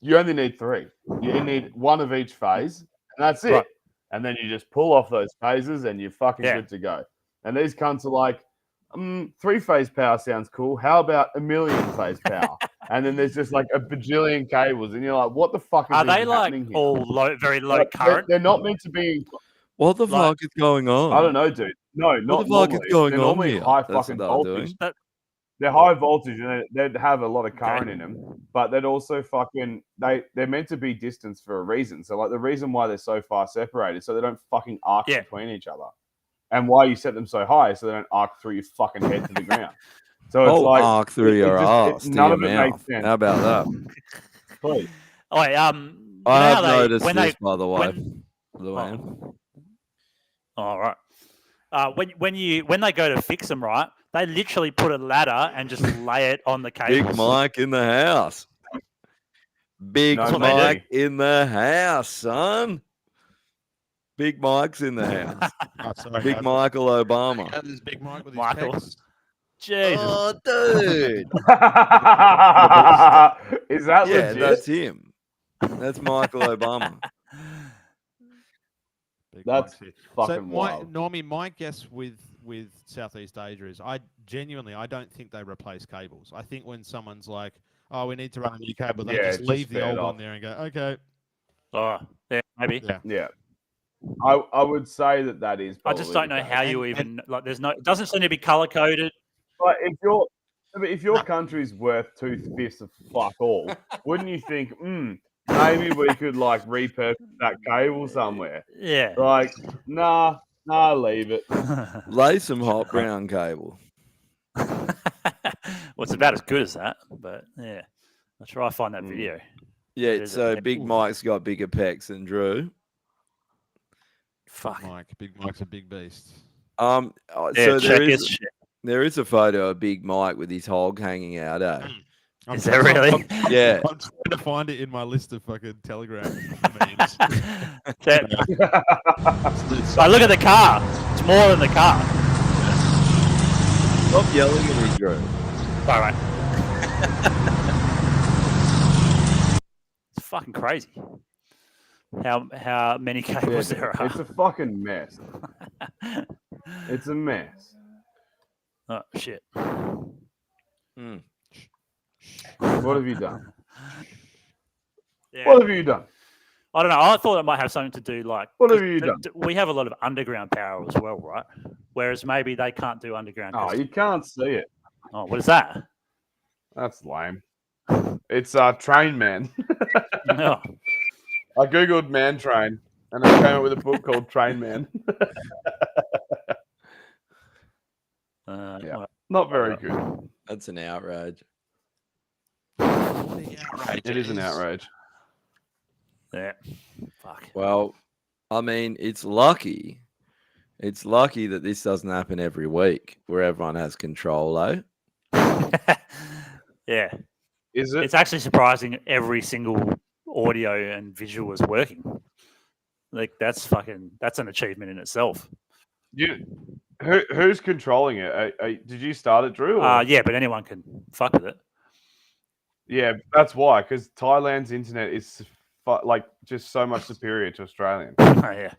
you only need 3. You need 1 of each phase, and that's it. Right. And then you just pull off those phases, and you're fucking good to go. And these cunts are like, 3-phase power sounds cool. How about 1,000,000 phase power? And then there's just like a bajillion cables, and you're like, what the fuck is Are they even like happening here? all very low Like, current? They're not meant to be. What the fuck is going on? I don't know, dude. No, not What the fuck normally. is going They're on normally here? high That's fucking what they're doing. voltage. They're high voltage and they'd have a lot of current in them, but they'd also fucking they're meant to be distance for a reason. So like the reason why they're so far separated, so they don't fucking arc between each other, and why you set them so high, so they don't arc through your fucking head to the ground. So it's like arc through your ass. None of it makes sense. How about that? Please. Oh, wait, I have noticed this, by the way. All right. When they go to fix them, right? They literally put a ladder and just lay it on the cables. Big Mike in the house. Big Mike in the house, son. Big Mike's in the house. Big Michael Obama. There's Big Mike with his Michael. pecs. Jesus. Oh, dude. Is that Yeah, legit? that's him. That's Michael Obama. Big That's Mike's here. fucking wild. Normie, my guess with Southeast Asia is I don't think they replace cables. I think when someone's like, oh, we need to run a new cable, they just leave the old one there and go, okay. Oh, yeah, maybe. Yeah. I would say that is. I just don't know probably the how case. you even like. There's no. It doesn't seem to be color coded. But if your country's worth 2/5 of fuck all, wouldn't you think, maybe we could like repurpose that cable somewhere? Yeah. Like, nah, leave it. Lay some hot brown cable. Well, it's about as good as that, but yeah. I'll try to find that video. Yeah, so Big Mike's got bigger pecs than Drew. Fuck. Big Mike's a big beast. Yeah, So check his shit. there is a photo of Big Mike with his hog hanging out, eh? Is that really? Yeah. I'm trying to find it in my list of fucking Telegram memes. Oh, look at the car. It's more than the car. Stop yelling at me, Drew. All right. It's fucking crazy. How many cables there are. It's a fucking mess. It's a mess. Oh shit. What have you done? Yeah. What have you done? I don't know. I thought it might have something to do like. What have you done? We have a lot of underground power as well, right? Whereas maybe they can't do underground. Oh, you can't see it. Oh, what is that? That's lame. It's Train Man. Oh. I googled man train, and I came up with a book called Train Man. Yeah. Not very good. That's an outrage. It is an outrage. Yeah. Fuck. Well, I mean, it's lucky. It's lucky that this doesn't happen every week where everyone has control, though. Yeah. Is it? It's actually surprising every single audio and visual is working. Like that's an achievement in itself. Who's controlling it? Did you start it, Drew? Or? Yeah, but anyone can fuck with it. Yeah, that's why. Because Thailand's internet is like just so much superior to Australian. Yeah.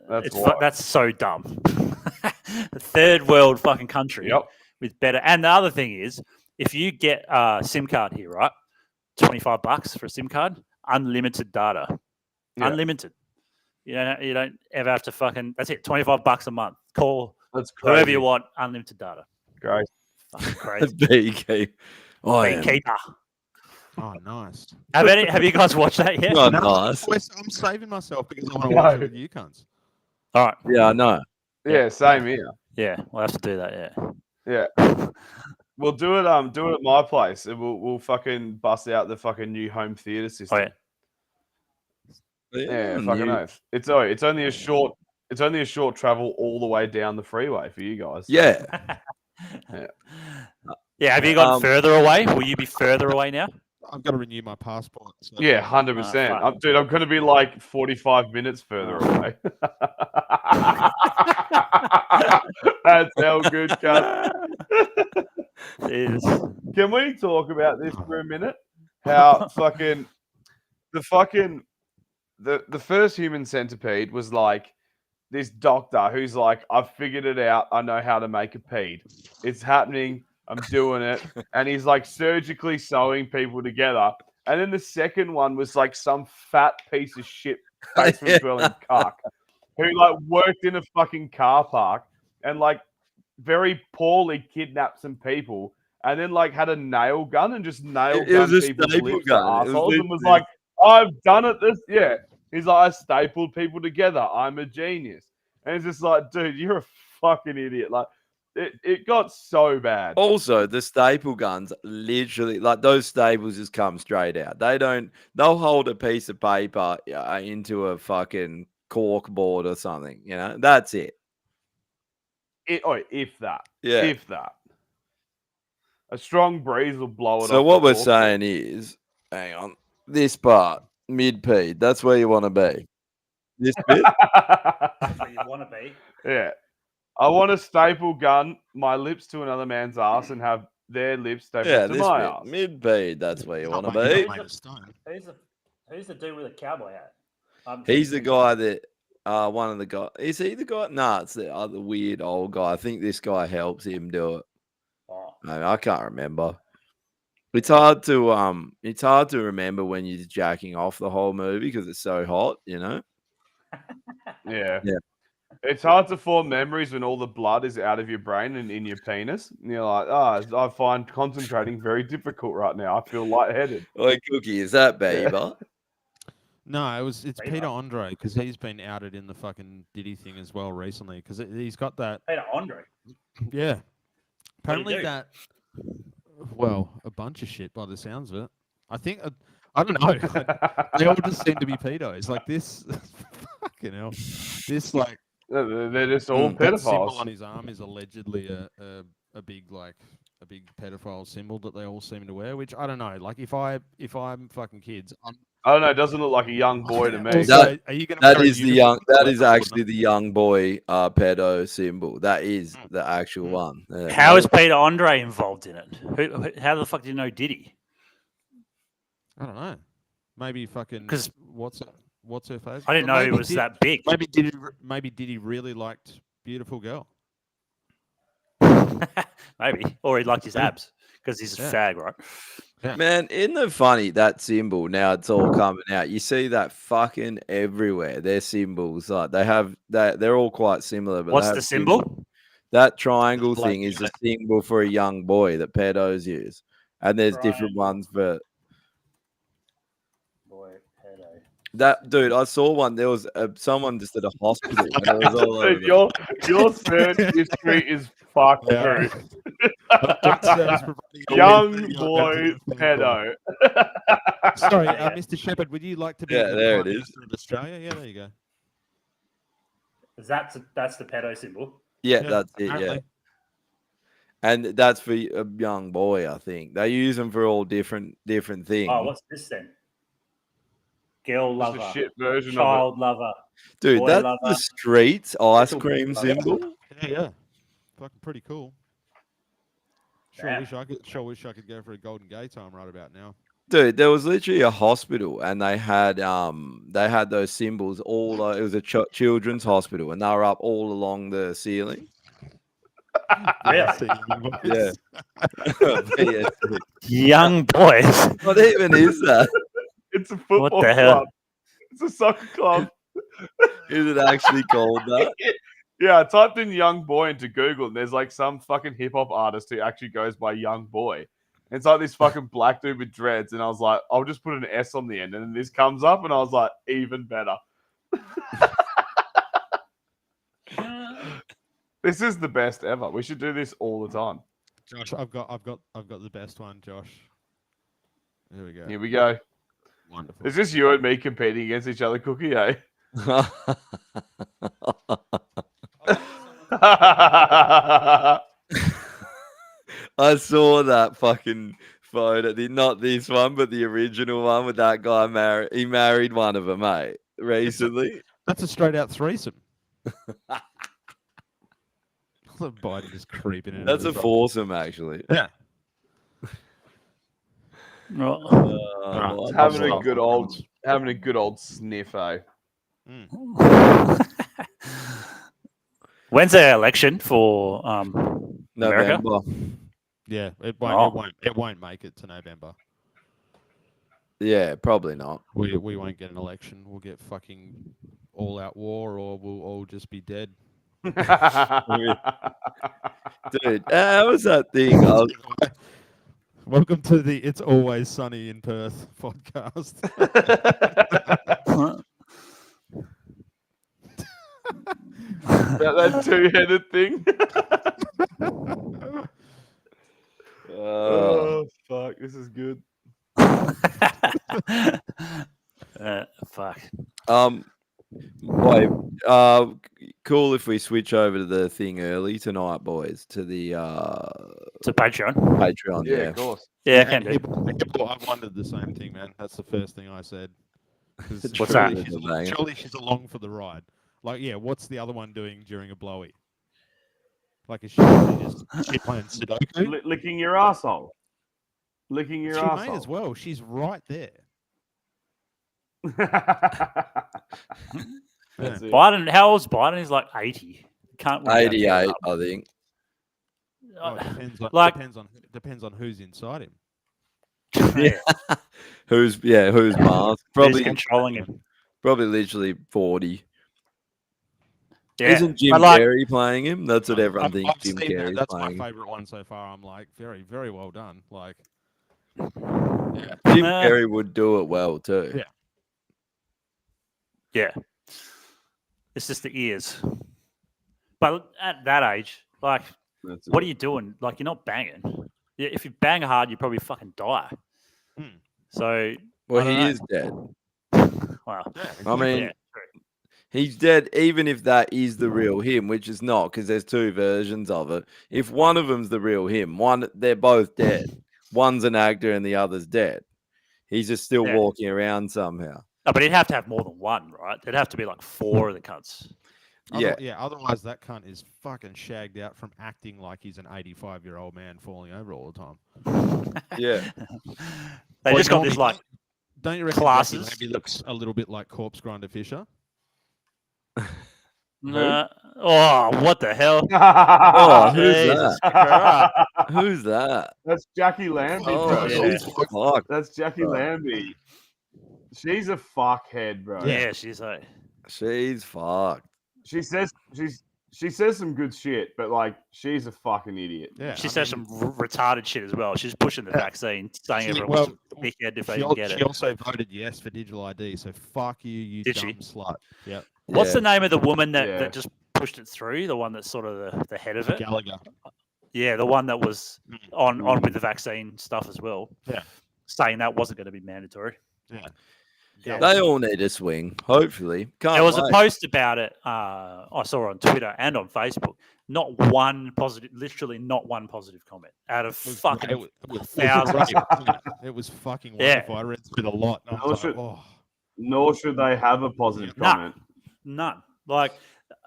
That's why. That's so dumb. The third world fucking country with better. And the other thing is, if you get a SIM card here, right, $25 for a SIM card, unlimited data, unlimited. You don't ever have to fucking. That's it. $25 a month. Call whoever you want. Unlimited data. Great. Fucking crazy. Beekeeper. Oh, Beekeeper. Oh, nice. Have you guys watched that yet? Not No, nice. I'm saving myself because I want to watch it with you cunts. All right. Yeah, I know. Yeah, same here. Yeah, we'll have to do that. Yeah. We'll do it. Do it at my place, and we'll fucking bust out the fucking new home theater system. Oh, yeah. Yeah, fucking oath. It's only a short travel all the way down the freeway for you guys. So. Yeah. Yeah. Have you gone further away? Will you be further away now? I've got to renew my passport. So. Yeah, 100%. Dude, I'm going to be like 45 minutes further away. That's how good, cunt. Can we talk about this for a minute? How fucking the first human centipede was like this doctor who's like, I've figured it out. I know how to make a pede. It's happening. I'm doing it. And he's like surgically sewing people together. And then the second one was like some fat piece of shit basement dwelling cuck who like worked in a fucking car park and like very poorly kidnapped some people and then like had a nail gun and just nailed people's lips to assholes and was like, I've done it. He's like, I stapled people together. I'm a genius. And it's just like, dude, you're a fucking idiot. Like, it got so bad. Also, the staple guns literally, like those staples just come straight out. They'll hold a piece of paper into a fucking cork board or something, you know? That's it. If that. Yeah. If that. A strong breeze will blow it off. So what we're saying is, hang on, this part, mid-pede, that's where you want to be. This bit? That's where you want to be. Yeah. I want to staple gun my lips to another man's ass and have their lips stapled to my ass. Mid-pede, that's where you want to be. Who's the dude with a cowboy hat? He's the guy that, one of the guys, is he the guy? Nah, it's the other weird old guy. I think this guy helps him do it. Oh. No, I can't remember. It's hard to remember when you're jacking off the whole movie because it's so hot, you know? Yeah. Yeah. It's hard to form memories when all the blood is out of your brain and in your penis. And you're like, I find concentrating very difficult right now. I feel lightheaded. Oi, Cookie, is that Bieber? No, it's Peter Andre because he's been outed in the fucking Diddy thing as well recently because he's got that. Peter Andre? Yeah. Apparently do? that. Well, a bunch of shit by the sounds of it. I think I don't know. They all just seem to be pedos. Like this, fucking hell. This like they're just all that symbol pedophiles. on his arm is allegedly a big pedophile symbol that they all seem to wear. Which I don't know. Like if I'm fucking kids, I don't know. It doesn't look like a young boy to me. Also, are you gonna That wear a is the uniform? that is actually the young boy pedo symbol. That is the actual one. Yeah. How is Peter Andre involved in it? How the fuck do you know Diddy? I don't know. Maybe fucking 'Cause- what's her face? I didn't know he was that big. Maybe Diddy really liked beautiful girl. Maybe. Or he liked his abs because he's a fag, right? Yeah. Man, isn't it funny that symbol now it's all coming out? You see that fucking everywhere. Their symbols, like they're all quite similar. But What's they have the symbol? symbols. That triangle Like, thing is a symbol for a young boy that pedos use, and there's different ones for Boy, pedo. that. Dude, I saw one. There was someone just at a hospital. And it was all over. Dude, your search history is fucked through. Young boy pedo. Sorry, Mr. Shepherd, would you like to be? Yeah, the there it Prime is. Minister of Australia. Yeah, there you go. That's the pedo symbol. Yeah, that's it. Yeah. apparently. And that's for a young boy, I think. They use them for all different things. Oh, what's this then? Girl Just lover, a shit version of child lover. Dude, boy that's lover. the streets ice Little cream boy lover. symbol. Yeah. Fucking pretty cool. Sure Yeah. wish I could go for a Golden Gay time right about now. Dude, there was literally a hospital and they had those symbols all it was a children's hospital and they were up all along the ceiling. Really? Yeah. Yeah. Young boys. What even is that? It's a football What the hell? club. It's a soccer club. Is it actually called that? Yeah, I typed in young boy into Google and there's like some fucking hip hop artist who actually goes by young boy. It's like this fucking black dude with dreads, and I was like, I'll just put an S on the end, and then this comes up, and I was like, even better. This is the best ever. We should do this all the time. Josh, I've got the best one, Josh. Here we go. Here we go. Wonderful. Is this you and me competing against each other, Cookie? Eh? I saw that fucking photo. Not this one, but the original one with that guy. He married one of them, mate, recently. That's a straight out threesome. Biden just creeping in. That's a foursome, actually. Yeah. Having a good old sniff, eh? When's the election for America? November. Yeah, it won't make it to November. Yeah, probably not. We won't get an election. We'll get fucking all out war, or we'll all just be dead. Dude, how was that thing? Welcome to the It's Always Sunny in Perth podcast. that two-headed thing. Oh fuck! This is good. Fuck. Wait, cool if we switch over to the thing early tonight, boys, to the to Patreon. Patreon, Yeah, yeah. of course. Yeah, I can do. I wondered the same thing, man. That's the first thing I said. What's that? Surely she's along for the ride. Like, yeah, what's the other one doing during a blowy? Like, is she just playing Sudoku? Licking your asshole. Licking your She asshole. may as well. She's right there. That's it. Biden, how old's Biden? He's like 80. Can't 88, I think. Oh, it depends on, Like- depends on who's inside him. Yeah. who's masked? Who's Probably controlling him? Probably literally 40. Yeah, Isn't Jim but like- Carrey playing him? That's what everyone thinks I've Jim seen that. Carrey's That's my playing him. favourite one so far. I'm like, very, very well done. Like, Jim Uh, Carrey would do it well too. Yeah. Yeah. It's just the ears. But at that age, like, That's what it. are you doing? Like, you're not banging. Yeah, if you bang hard, you probably fucking die. Hmm. So, Well, I don't he know. is dead. Wow. I mean, Yeah, true. he's dead, even if that is the real him, which is not, because there's two versions of it. If one of them's the real him, they're both dead. One's an actor and the other's dead. He's just still Yeah. walking around somehow. Oh, but he'd have to have more than one, right? There'd have to be like 4 of the cunts. Yeah. Otherwise, that cunt is fucking shagged out from acting like he's an 85-year-old man falling over all the time. Yeah. They just got this like Don't you reckon classes. Jackie maybe looks a little bit like Corpse Grinder Fisher? oh, what the hell? Oh, who's Jesus that? Who's that? That's Jackie Lambie, Oh, bro. yeah. she's fucked. That's Jackie Lambie. She's a fuckhead, bro. Yeah, she's like, She's fucked. She says some good shit, but like she's a fucking idiot. Yeah. she says some retarded shit as well. She's pushing the vaccine, saying She- everyone well, was a dickhead if they She, didn't get she it. also voted yes for digital ID, so fuck you, you Did dumb she? slut. Yep. What's Yeah. the name of the woman that, Yeah. that just pushed it through? The one that's sort of the head of it? Gallagher. Yeah, the one that was Mm. on with the vaccine stuff as well. Yeah. Saying that wasn't going to be mandatory. Yeah. Yeah. They all need a swing, hopefully. Can't There was a wait. post about it. I saw on Twitter and on Facebook. Not one positive, literally not one positive comment out of It was fucking great. It was thousands. great, wasn't it? It was fucking Yeah. wonderful. I read through it a lot. And I was like, oh. Nor should they have a positive Nah. comment. None. Like,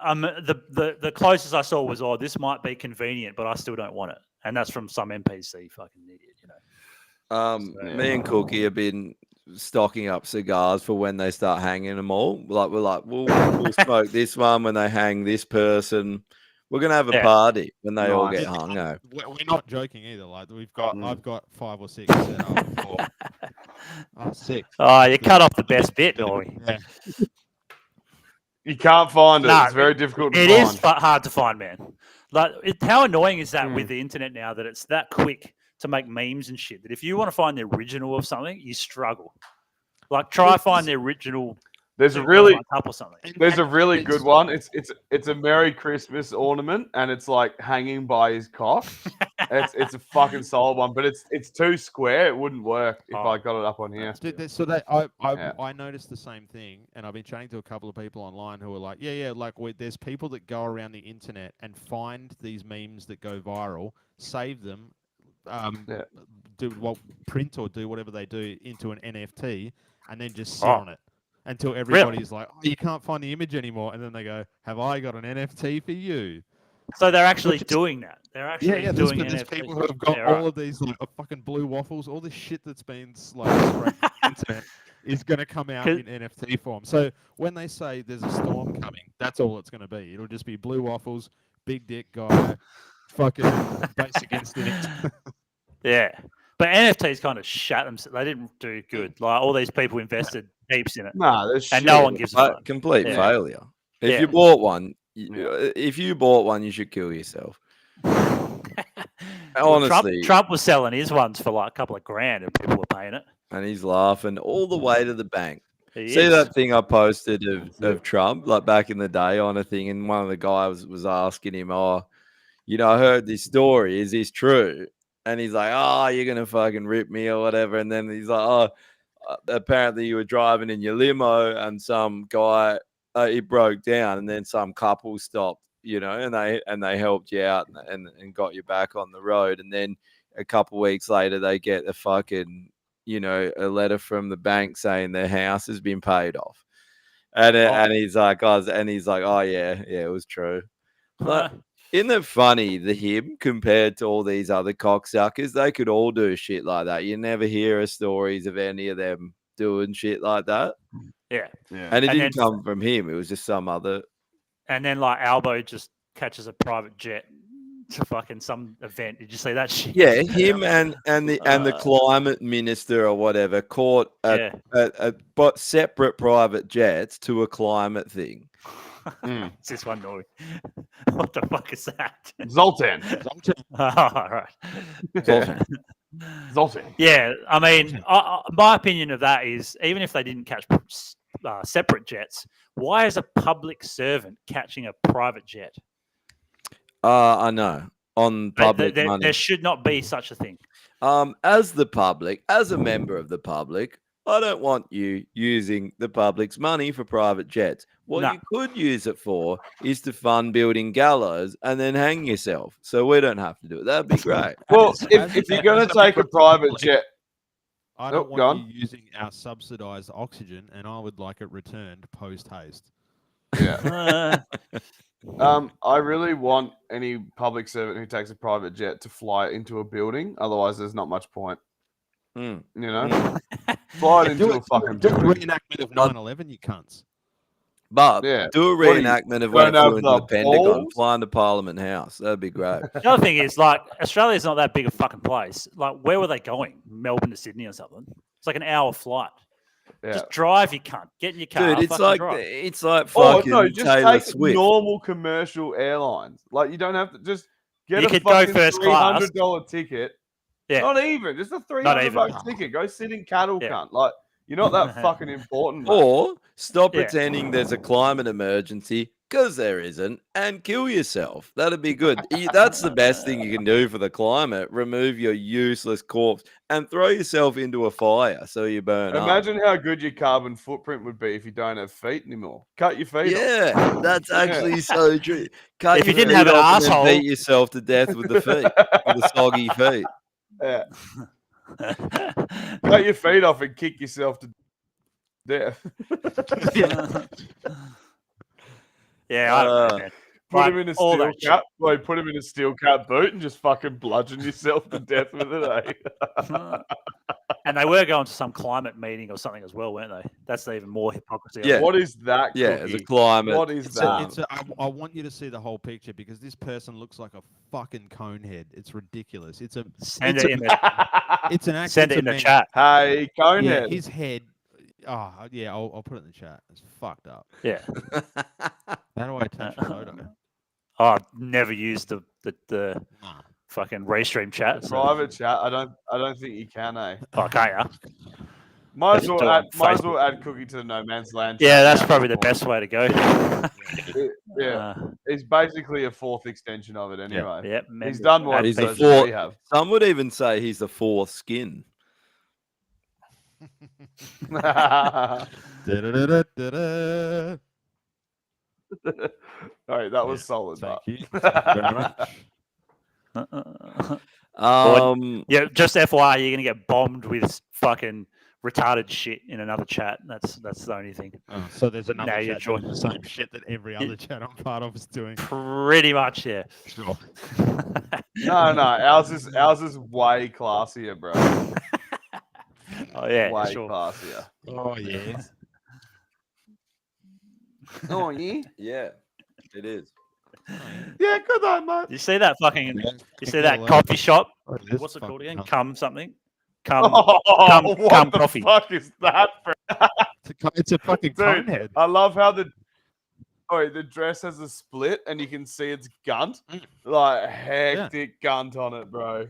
the closest I saw was, oh, this might be convenient, but I still don't want it, and that's from some NPC fucking idiot, you know. Me and Cookie have been stocking up cigars for when they start hanging them all. Like we'll smoke this one when they hang this person. We're gonna have a Yeah. party when they all Nice. get hung out. We're not joking either. Like I've got 5 or 6 set up for 6. Oh, you cut off the best bit, Ollie. Yeah. You can't find it. No, It's very difficult to It find. is hard to find, man. Like, how annoying is that with the internet now that it's that quick to make memes and shit that if you want to find the original of something, you struggle. Like try find the original. There's a really up or something. There's a really good one. It's a Merry Christmas ornament, and it's like hanging by his cock. it's a fucking solid one, but it's too square. It wouldn't work if I got it up on here. So I noticed the same thing, and I've been chatting to a couple of people online who are like, like there's people that go around the internet and find these memes that go viral, save them, print or do whatever they do into an NFT, and then just sit on it. Until everybody's like, oh, you can't find the image anymore. And then they go, have I got an NFT for you? So they're actually doing that. They're actually doing there's NFTs. people who have got all of these like fucking blue waffles, all this shit that's been like sprayed on the internet is going to come out in NFT form. So when they say there's a storm coming, that's all it's going to be. It'll just be blue waffles, big dick guy, fucking basic instinct. Yeah. But NFTs kind of shut themselves. They didn't do good. Like all these people invested heaps in it. Nah, and no one gives a fuck. Complete failure. If you bought one, you should kill yourself. Honestly, Trump was selling his ones for like a couple of grand, and people were paying it. And he's laughing all the way to the bank. He See is. that thing I posted of Trump, like back in the day on a thing, and one of the guys was asking him, I heard this story. Is this true? And he's like, oh, you're going to fucking rip me or whatever. And then he's like, oh, apparently you were driving in your limo and some guy, it broke down, and then some couple stopped, and they helped you out and got you back on the road. And then a couple weeks later, they get a fucking, a letter from the bank saying their house has been paid off. And he's like, oh yeah, it was true. But, isn't it funny, him compared to all these other cocksuckers? They could all do shit like that. You never hear of stories of any of them doing shit like that. Yeah. And it didn't come from him. It was just some other. And then like Albo just catches a private jet to fucking some event. Did you see that shit? Yeah, him and the climate minister or whatever caught but separate private jets to a climate thing. It's this one noise. What the fuck is that? Zoltan. Oh, right. Zoltan. Yeah, I mean, my opinion of that is even if they didn't catch separate jets, why is a public servant catching a private jet? I know. On public money. There should not be such a thing. As a member of the public, I don't want you using the public's money for private jets. What you could use it for is to fund building gallows and then hang yourself. So we don't have to do it. That'd be great. Well, if you're going to take a private jet, I don't want you using our subsidised oxygen, and I would like it returned post haste. Yeah. I really want any public servant who takes a private jet to fly into a building. Otherwise, there's not much point. Fly it into a fucking building. Reenactment of 9/11, you cunts. But do a reenactment of when it flew into the Pentagon, fly into Parliament House. That'd be great. The other thing is, like, Australia's not that big a fucking place. Like, where were they going? Melbourne to Sydney or something? It's like an hour flight. Yeah. Just drive, you cunt. Get in your car. Dude, it's like fucking just Taylor take Swift. normal commercial airlines. Like, you don't have to just get You a could go fucking first class. $300 ticket. Yeah. Not even. Just a $300 ticket. Go sit in cattle, cunt. Like, you're not that fucking important. Mate. Or stop pretending there's a climate emergency, because there isn't, and kill yourself. That'd be good. That's the best thing you can do for the climate. Remove your useless corpse and throw yourself into a fire so you burn up. Imagine how good your carbon footprint would be if you don't have feet anymore. Cut your feet off. Yeah, that's actually so true. Cut if you your didn't feet have an off and then asshole, beat yourself to death with the feet, with the soggy feet. Yeah. Cut your feet off and kick yourself to death. Yeah, I don't know, man. Put him in a steel cap. Like, put him in a steel cap boot and just fucking bludgeon yourself to death with it, eh? And they were going to some climate meeting or something as well, weren't they? That's even more hypocrisy. Yeah. What is that? Yeah, Cookie? as a climate. What is that? I want you to see the whole picture because this person looks like a fucking conehead. It's ridiculous. It's an Send act. it in the chat. Hey, conehead. Yeah, his head. Oh, yeah, I'll put it in the chat. It's fucked up. Yeah. How do I attach a photo? I've never used the fucking restream chat. So. Private chat. I don't think you can, eh? Oh, can't ya? Might as Just well do it on might as Facebook. well add Cookie to the No Man's Land. Yeah, chat that's now probably at the this best way to go. point. Yeah, it's basically a fourth extension of it anyway. Yeah, He's done more He's the episodes than we fourth. have. Some would even say he's the fourth skin. Da-da-da-da-da-da. All right, that was solid. Thank but- you. Thank you very much. Yeah, just FYI, you're gonna get bombed with fucking retarded shit in another chat. That's the only thing. Oh, so there's another Now you're chat doing joining. the same shit that every other chat I'm part of is doing. Pretty much, yeah. Sure. No, ours is way classier, bro. Oh yeah, Way sure. classier. Oh yeah. Oh yeah. Yeah, it is. Yeah, good night, mate. You see that fucking? You see Yeah, that well, coffee shop? oh, this What's it called fucking again? cunt. Come something. Come Oh, what come the coffee. fuck is that, bro? It's a fucking Dude, conehead. I love how the dress has a split and you can see it's gunt. Like hectic gunt on it, bro.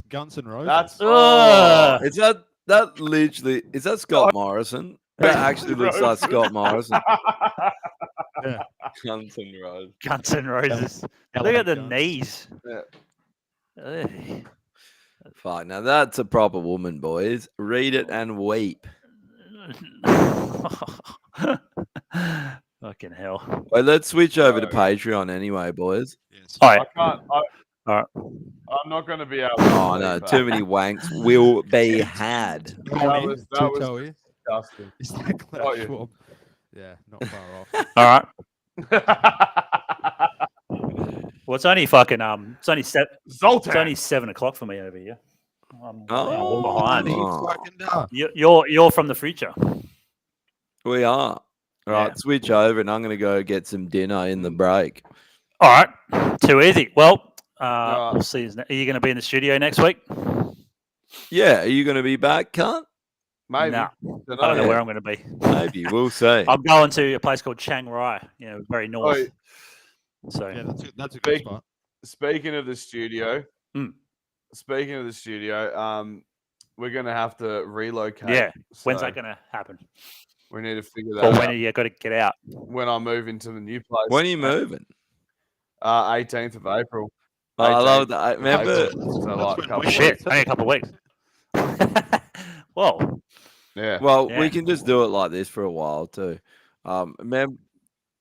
Guns and Roses. That's Ugh. Is that literally? Is that Scott Morrison? That actually looks like Scott Morrison. Yeah. Guns and Roses. Guns and Roses. Look Element at the guns. knees. Yeah. Ugh. Fine. Now that's a proper woman, boys. Read it and weep. Fucking hell. Well, let's switch over to Oh. Patreon anyway, boys. Yes. All I right. can't. All right. I'm not going to be able. To Oh no, sleep, too many wanks will be had. That was Tutoie. disgusting. Is that Klaus Oh, yeah. Schwab? Yeah, not far off. All right. Well, it's only fucking it's only Zoltan. it's only 7 o'clock for me over here. I'm Oh. behind. Oh. Fucking duh. You're from the future. We are. All right, Yeah. switch over, and I'm going to go get some dinner in the break. All right. Too easy. Well, Right. we'll see. Are you going to be in the studio next week? Yeah, are you going to be back, cunt? Maybe. Nah. Dunno. I don't know where I'm going to be. Maybe we'll see. I'm going to a place called Chiang Rai, very north. Oi, So Yeah, that's a good Big- spot. speaking of the studio, Mm. we're going to have to relocate. yeah, when's so that going to happen? We need to figure that Or out. when are you got to get out? When I move into the new place. When are you moving? 18th of April. Oh, I 18th love that. I of remember. April. So That's like when a couple we- Shit, weeks. only a couple of weeks. Whoa. Yeah. Well, Yeah. we can just do it like this for a while too.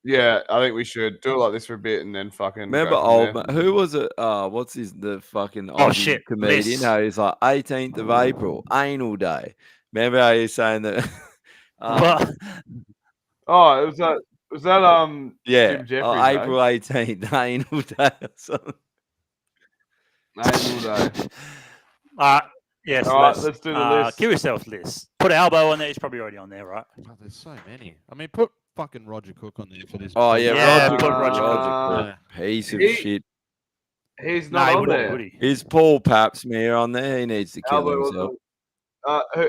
Yeah, I think we should do it like this for a bit and then fucking. Remember go from old there. man, who was it? What's the fucking Oh, Aussie shit, comedian? Liz. How he's like 18th of April, anal day. Remember how he's saying that? Well, Oh, was that yeah, Jim Jeffries, eh? April 18th, anal day or something. Anal day. yes, All right, let's do the list. Kill yourself list. Put Albo on there. He's probably already on there, right? Oh, there's so many. I mean, put fucking Roger Cook on there for this. Oh yeah, Yeah, Roger, put Roger Roger Piece of he- shit. He's No, not he on wouldn't, there. would he? Is Paul Papsmear on there? He needs to kill Albo himself. wasn't-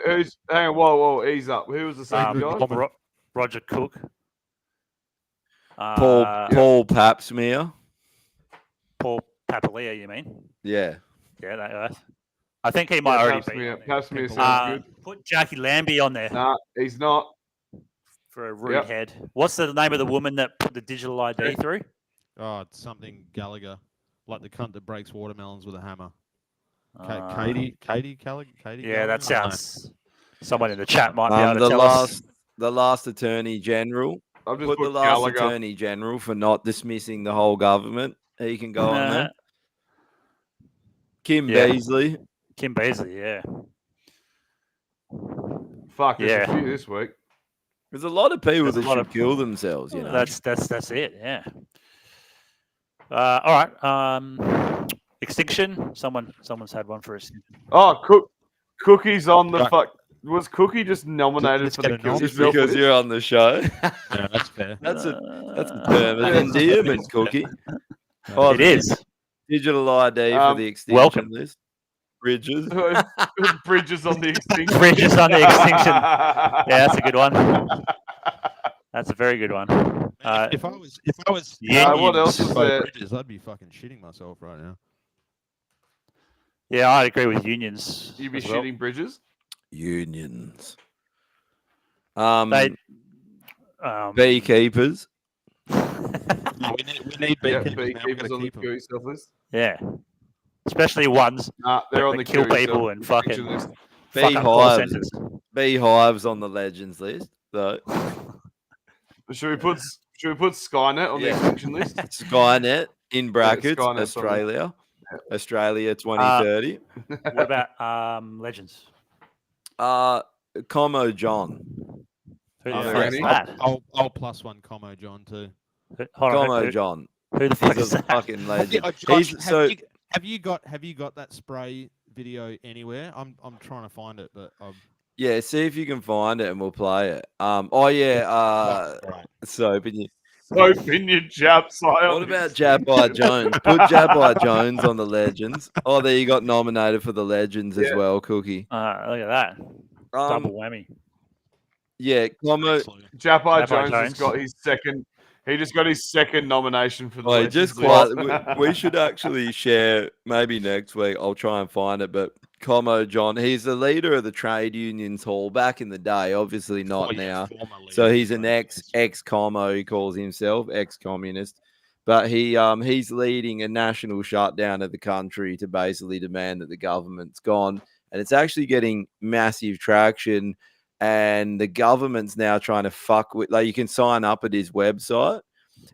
who's? Hang on, whoa, ease up. Who was the second guy? Roger Cook. Paul Papsmear. Paul Papalia, you mean? Yeah. Yeah, that guy. I think he might already be. on there. Papsmear sounds good. Put Jackie Lambie on there Nah, he's not. for a rude Yep. head. What's the name of the woman that put the digital ID through? Oh, it's something Gallagher, like the cunt that breaks watermelons with a hammer. Uh, Katie Yeah, Gallagher? that I don't know. sounds. Someone in the chat might be able to the tell us. last Attorney General. I've just Put the put last Gallagher. Attorney General for not dismissing the whole government. He can go on there. Kim Yeah. Beazley. Kim Beazley, yeah. Fuck, there's Yeah. a few this week. There's a lot of people There's a that lot should of- kill themselves, you know. That's it, yeah. All right. Extinction. Someone's had one for us. Oh, Cookie's on the fuck. Was Cookie just nominated Let's for get the a kill nom. Just yourself because list? you're on the show. Yeah, that's fair. That's a term of endearment, Cookie. Oh, It is. Digital ID for the extinction welcome. list. Bridges. Bridges on the extinction. Bridges on the extinction. Yeah, that's a good one. That's a very good one. If I was Yeah, what else Unions is by there? Bridges, I'd be fucking shitting myself right now. Yeah, I agree with unions. You'd be as well. shooting bridges. Unions. They, Beekeepers. We need Yeah, beekeepers. Now. We've beekeepers got on the to keep kill 'em. yourself list. yeah, especially ones Nah, they're that, on the that kill kill people yourself and fucking extinction list. fuck up call Beehives. centers. Beehives on the legends list, though. Should we put Skynet on the Yeah. extinction list? Skynet in brackets, Skynet's on Australia. Australia 2030. What about legends? Como John. Who the Are there fuck is any? that? I'll plus one Como John too. Hold on, Como who, John. who the fuck He's is a that? fucking legend. Josh, He's so have you got that spray video anywhere? I'm trying to find it, but yeah. See if you can find it, and we'll play it. Oh yeah. right. Soap in you. Soap in your jab side. What about Jabbi Jones? Put Jabbi Jones on the legends. Oh, there you got nominated for the legends as Yeah. well, Cookie. Look at that. Double whammy. Yeah, Como. Jabbi Jabbi Jones Jones. has got his second. He just got his second nomination for the. Wait, just Legends quiet. list. We should actually share maybe next week. I'll try and find it. But Como John, he's the leader of the trade unions hall back in the day. Obviously not now. So he's an ex Como. He calls himself ex-communist. But he's leading a national shutdown of the country to basically demand that the government's gone, and it's actually getting massive traction. And the government's now trying to fuck with, like, you can sign up at his website,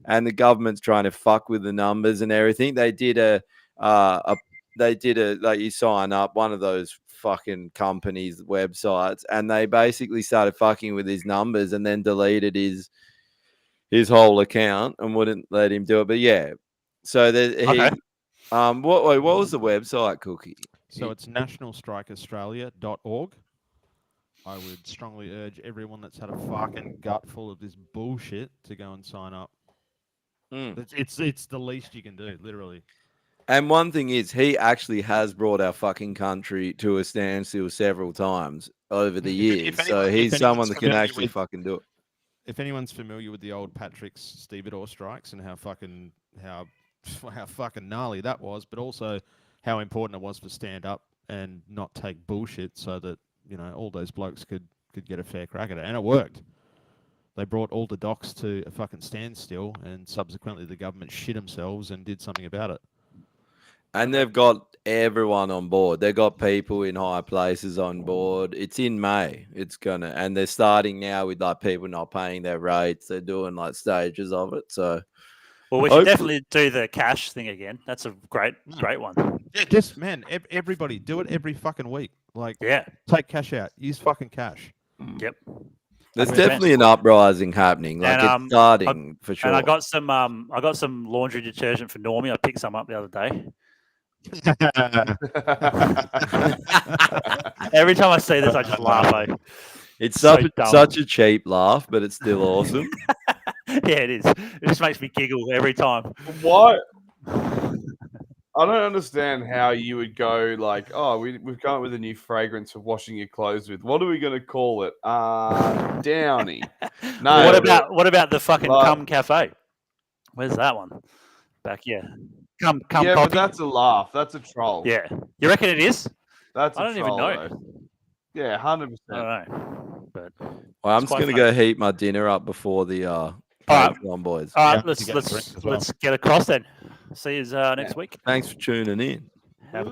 and the government's trying to fuck with the numbers and everything. They did like, you sign up one of those fucking companies' websites, and they basically started fucking with his numbers, and then deleted his whole account and wouldn't let him do it. But yeah, so Okay. what was the website, Cookie? So it's nationalstrikeaustralia.org. I would strongly urge everyone that's had a fucking gut full of this bullshit to go and sign up. It's the least you can do, literally. And one thing is, he actually has brought our fucking country to a standstill several times over the years. So he's someone that can actually fucking do it. If anyone's familiar with the old Patrick's stevedore strikes and how fucking gnarly that was, but also how important it was to stand up and not take bullshit, so that all those blokes could get a fair crack at it, and it worked. They brought all the docks to a fucking standstill, and subsequently the government shit themselves and did something about it. And they've got everyone on board. They've got people in high places on board. It's in May. And they're starting now with like people not paying their rates. They're doing like stages of it. So, well, we should definitely do the cash thing again. That's a great one. Yeah, just everybody do it every fucking week. Like, Yeah. take cash out. Use fucking cash. Yep. there's That's definitely an uprising happening. Like, And, it's starting for sure. And I got some laundry detergent for Normie. I picked some up the other day. Every time I see this, I just laugh. It's so such a cheap laugh, but it's still awesome. Yeah, it is. It just makes me giggle every time. What? I don't understand how you would go like, oh, we've come up with a new fragrance for washing your clothes with. What are we going to call it? Downy. No. What about the fucking Cum Cafe? Where's that one? Back here. Cum yeah, coffee. but that's a laugh. That's a troll. Yeah. You reckon it is? That's I don't even troll, know. though. Yeah, 100%. I don't know. But Well, I'm it's just quite going to go heat my dinner up before the Patreon boys. all right, Yeah, to get a drink as well. let's get across then. See you next week. Thanks for tuning in.